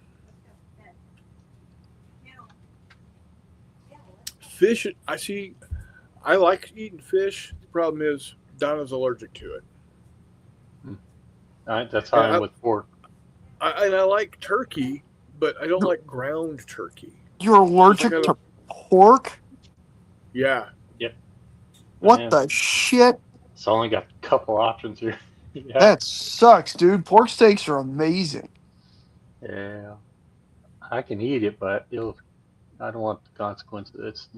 fish. I see. I like eating fish. The problem is Donna's allergic to it. That's how Yeah, I'm with pork. And I like turkey, but I don't like ground turkey. You're allergic I gotta- to pork? Yeah, What Man, the shit? It's only got a couple options here. Yeah. That sucks, dude. Pork steaks are amazing. Yeah. I can eat it, but I don't want the consequences. It's,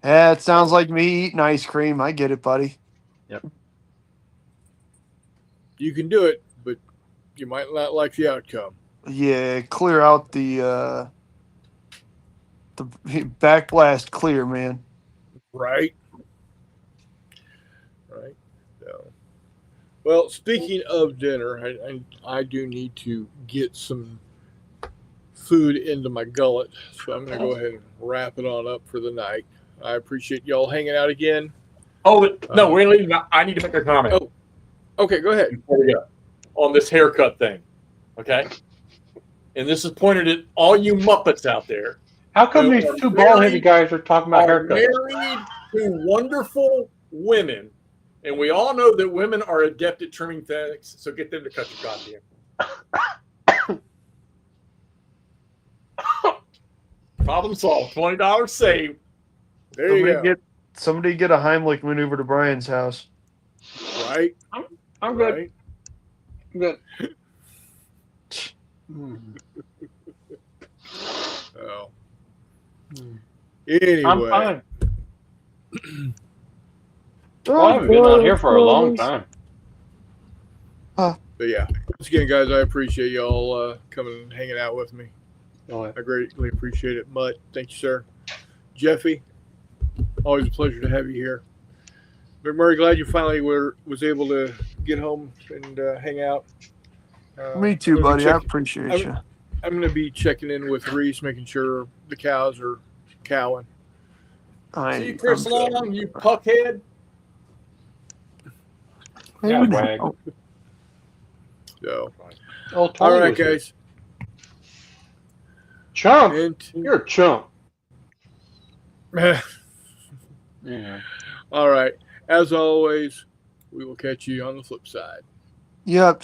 Yeah, it sounds like me eating ice cream. I get it, buddy. you can do it, but you might not like the outcome. Yeah, clear out the backblast clear, man. Right. Right. So, well, speaking of dinner, I do need to get some food into my gullet, so I'm going to go ahead and wrap it on up for the night. I appreciate y'all hanging out again. Oh no, we're leaving. I need to make a comment Oh. Okay, go ahead. before we go on this haircut thing. Okay, and this is pointed at all you Muppets out there. How come these two bald-headed guys are talking about Are haircuts? married to wonderful women, and we all know that women are adept at trimming things. So get them to cut your goddamn. Problem solved. $20 saved. There you go. Somebody get a Heimlich maneuver to Brian's house. Right. I'm good. Right. I'm good. Oh. Anyway. I'm fine. Oh, Well, I haven't been out here for a long time. But yeah, once again, guys, I appreciate y'all coming and hanging out with me. I greatly appreciate it. Mutt, thank you, sir. Jeffy, always a pleasure to have you here. McMurray, glad you finally was able to get home and hang out. Me too, I'm gonna buddy. be I checking- appreciate you. I'm going to be checking in with Reese, making sure the cows are cowing. See, Chris Long, you puckhead. Yeah, wag. So, Oh, all Tony right, was here. guys. Chump. And, You're a chump. Yeah. all right. As always, we will catch you on the flip side. Yep.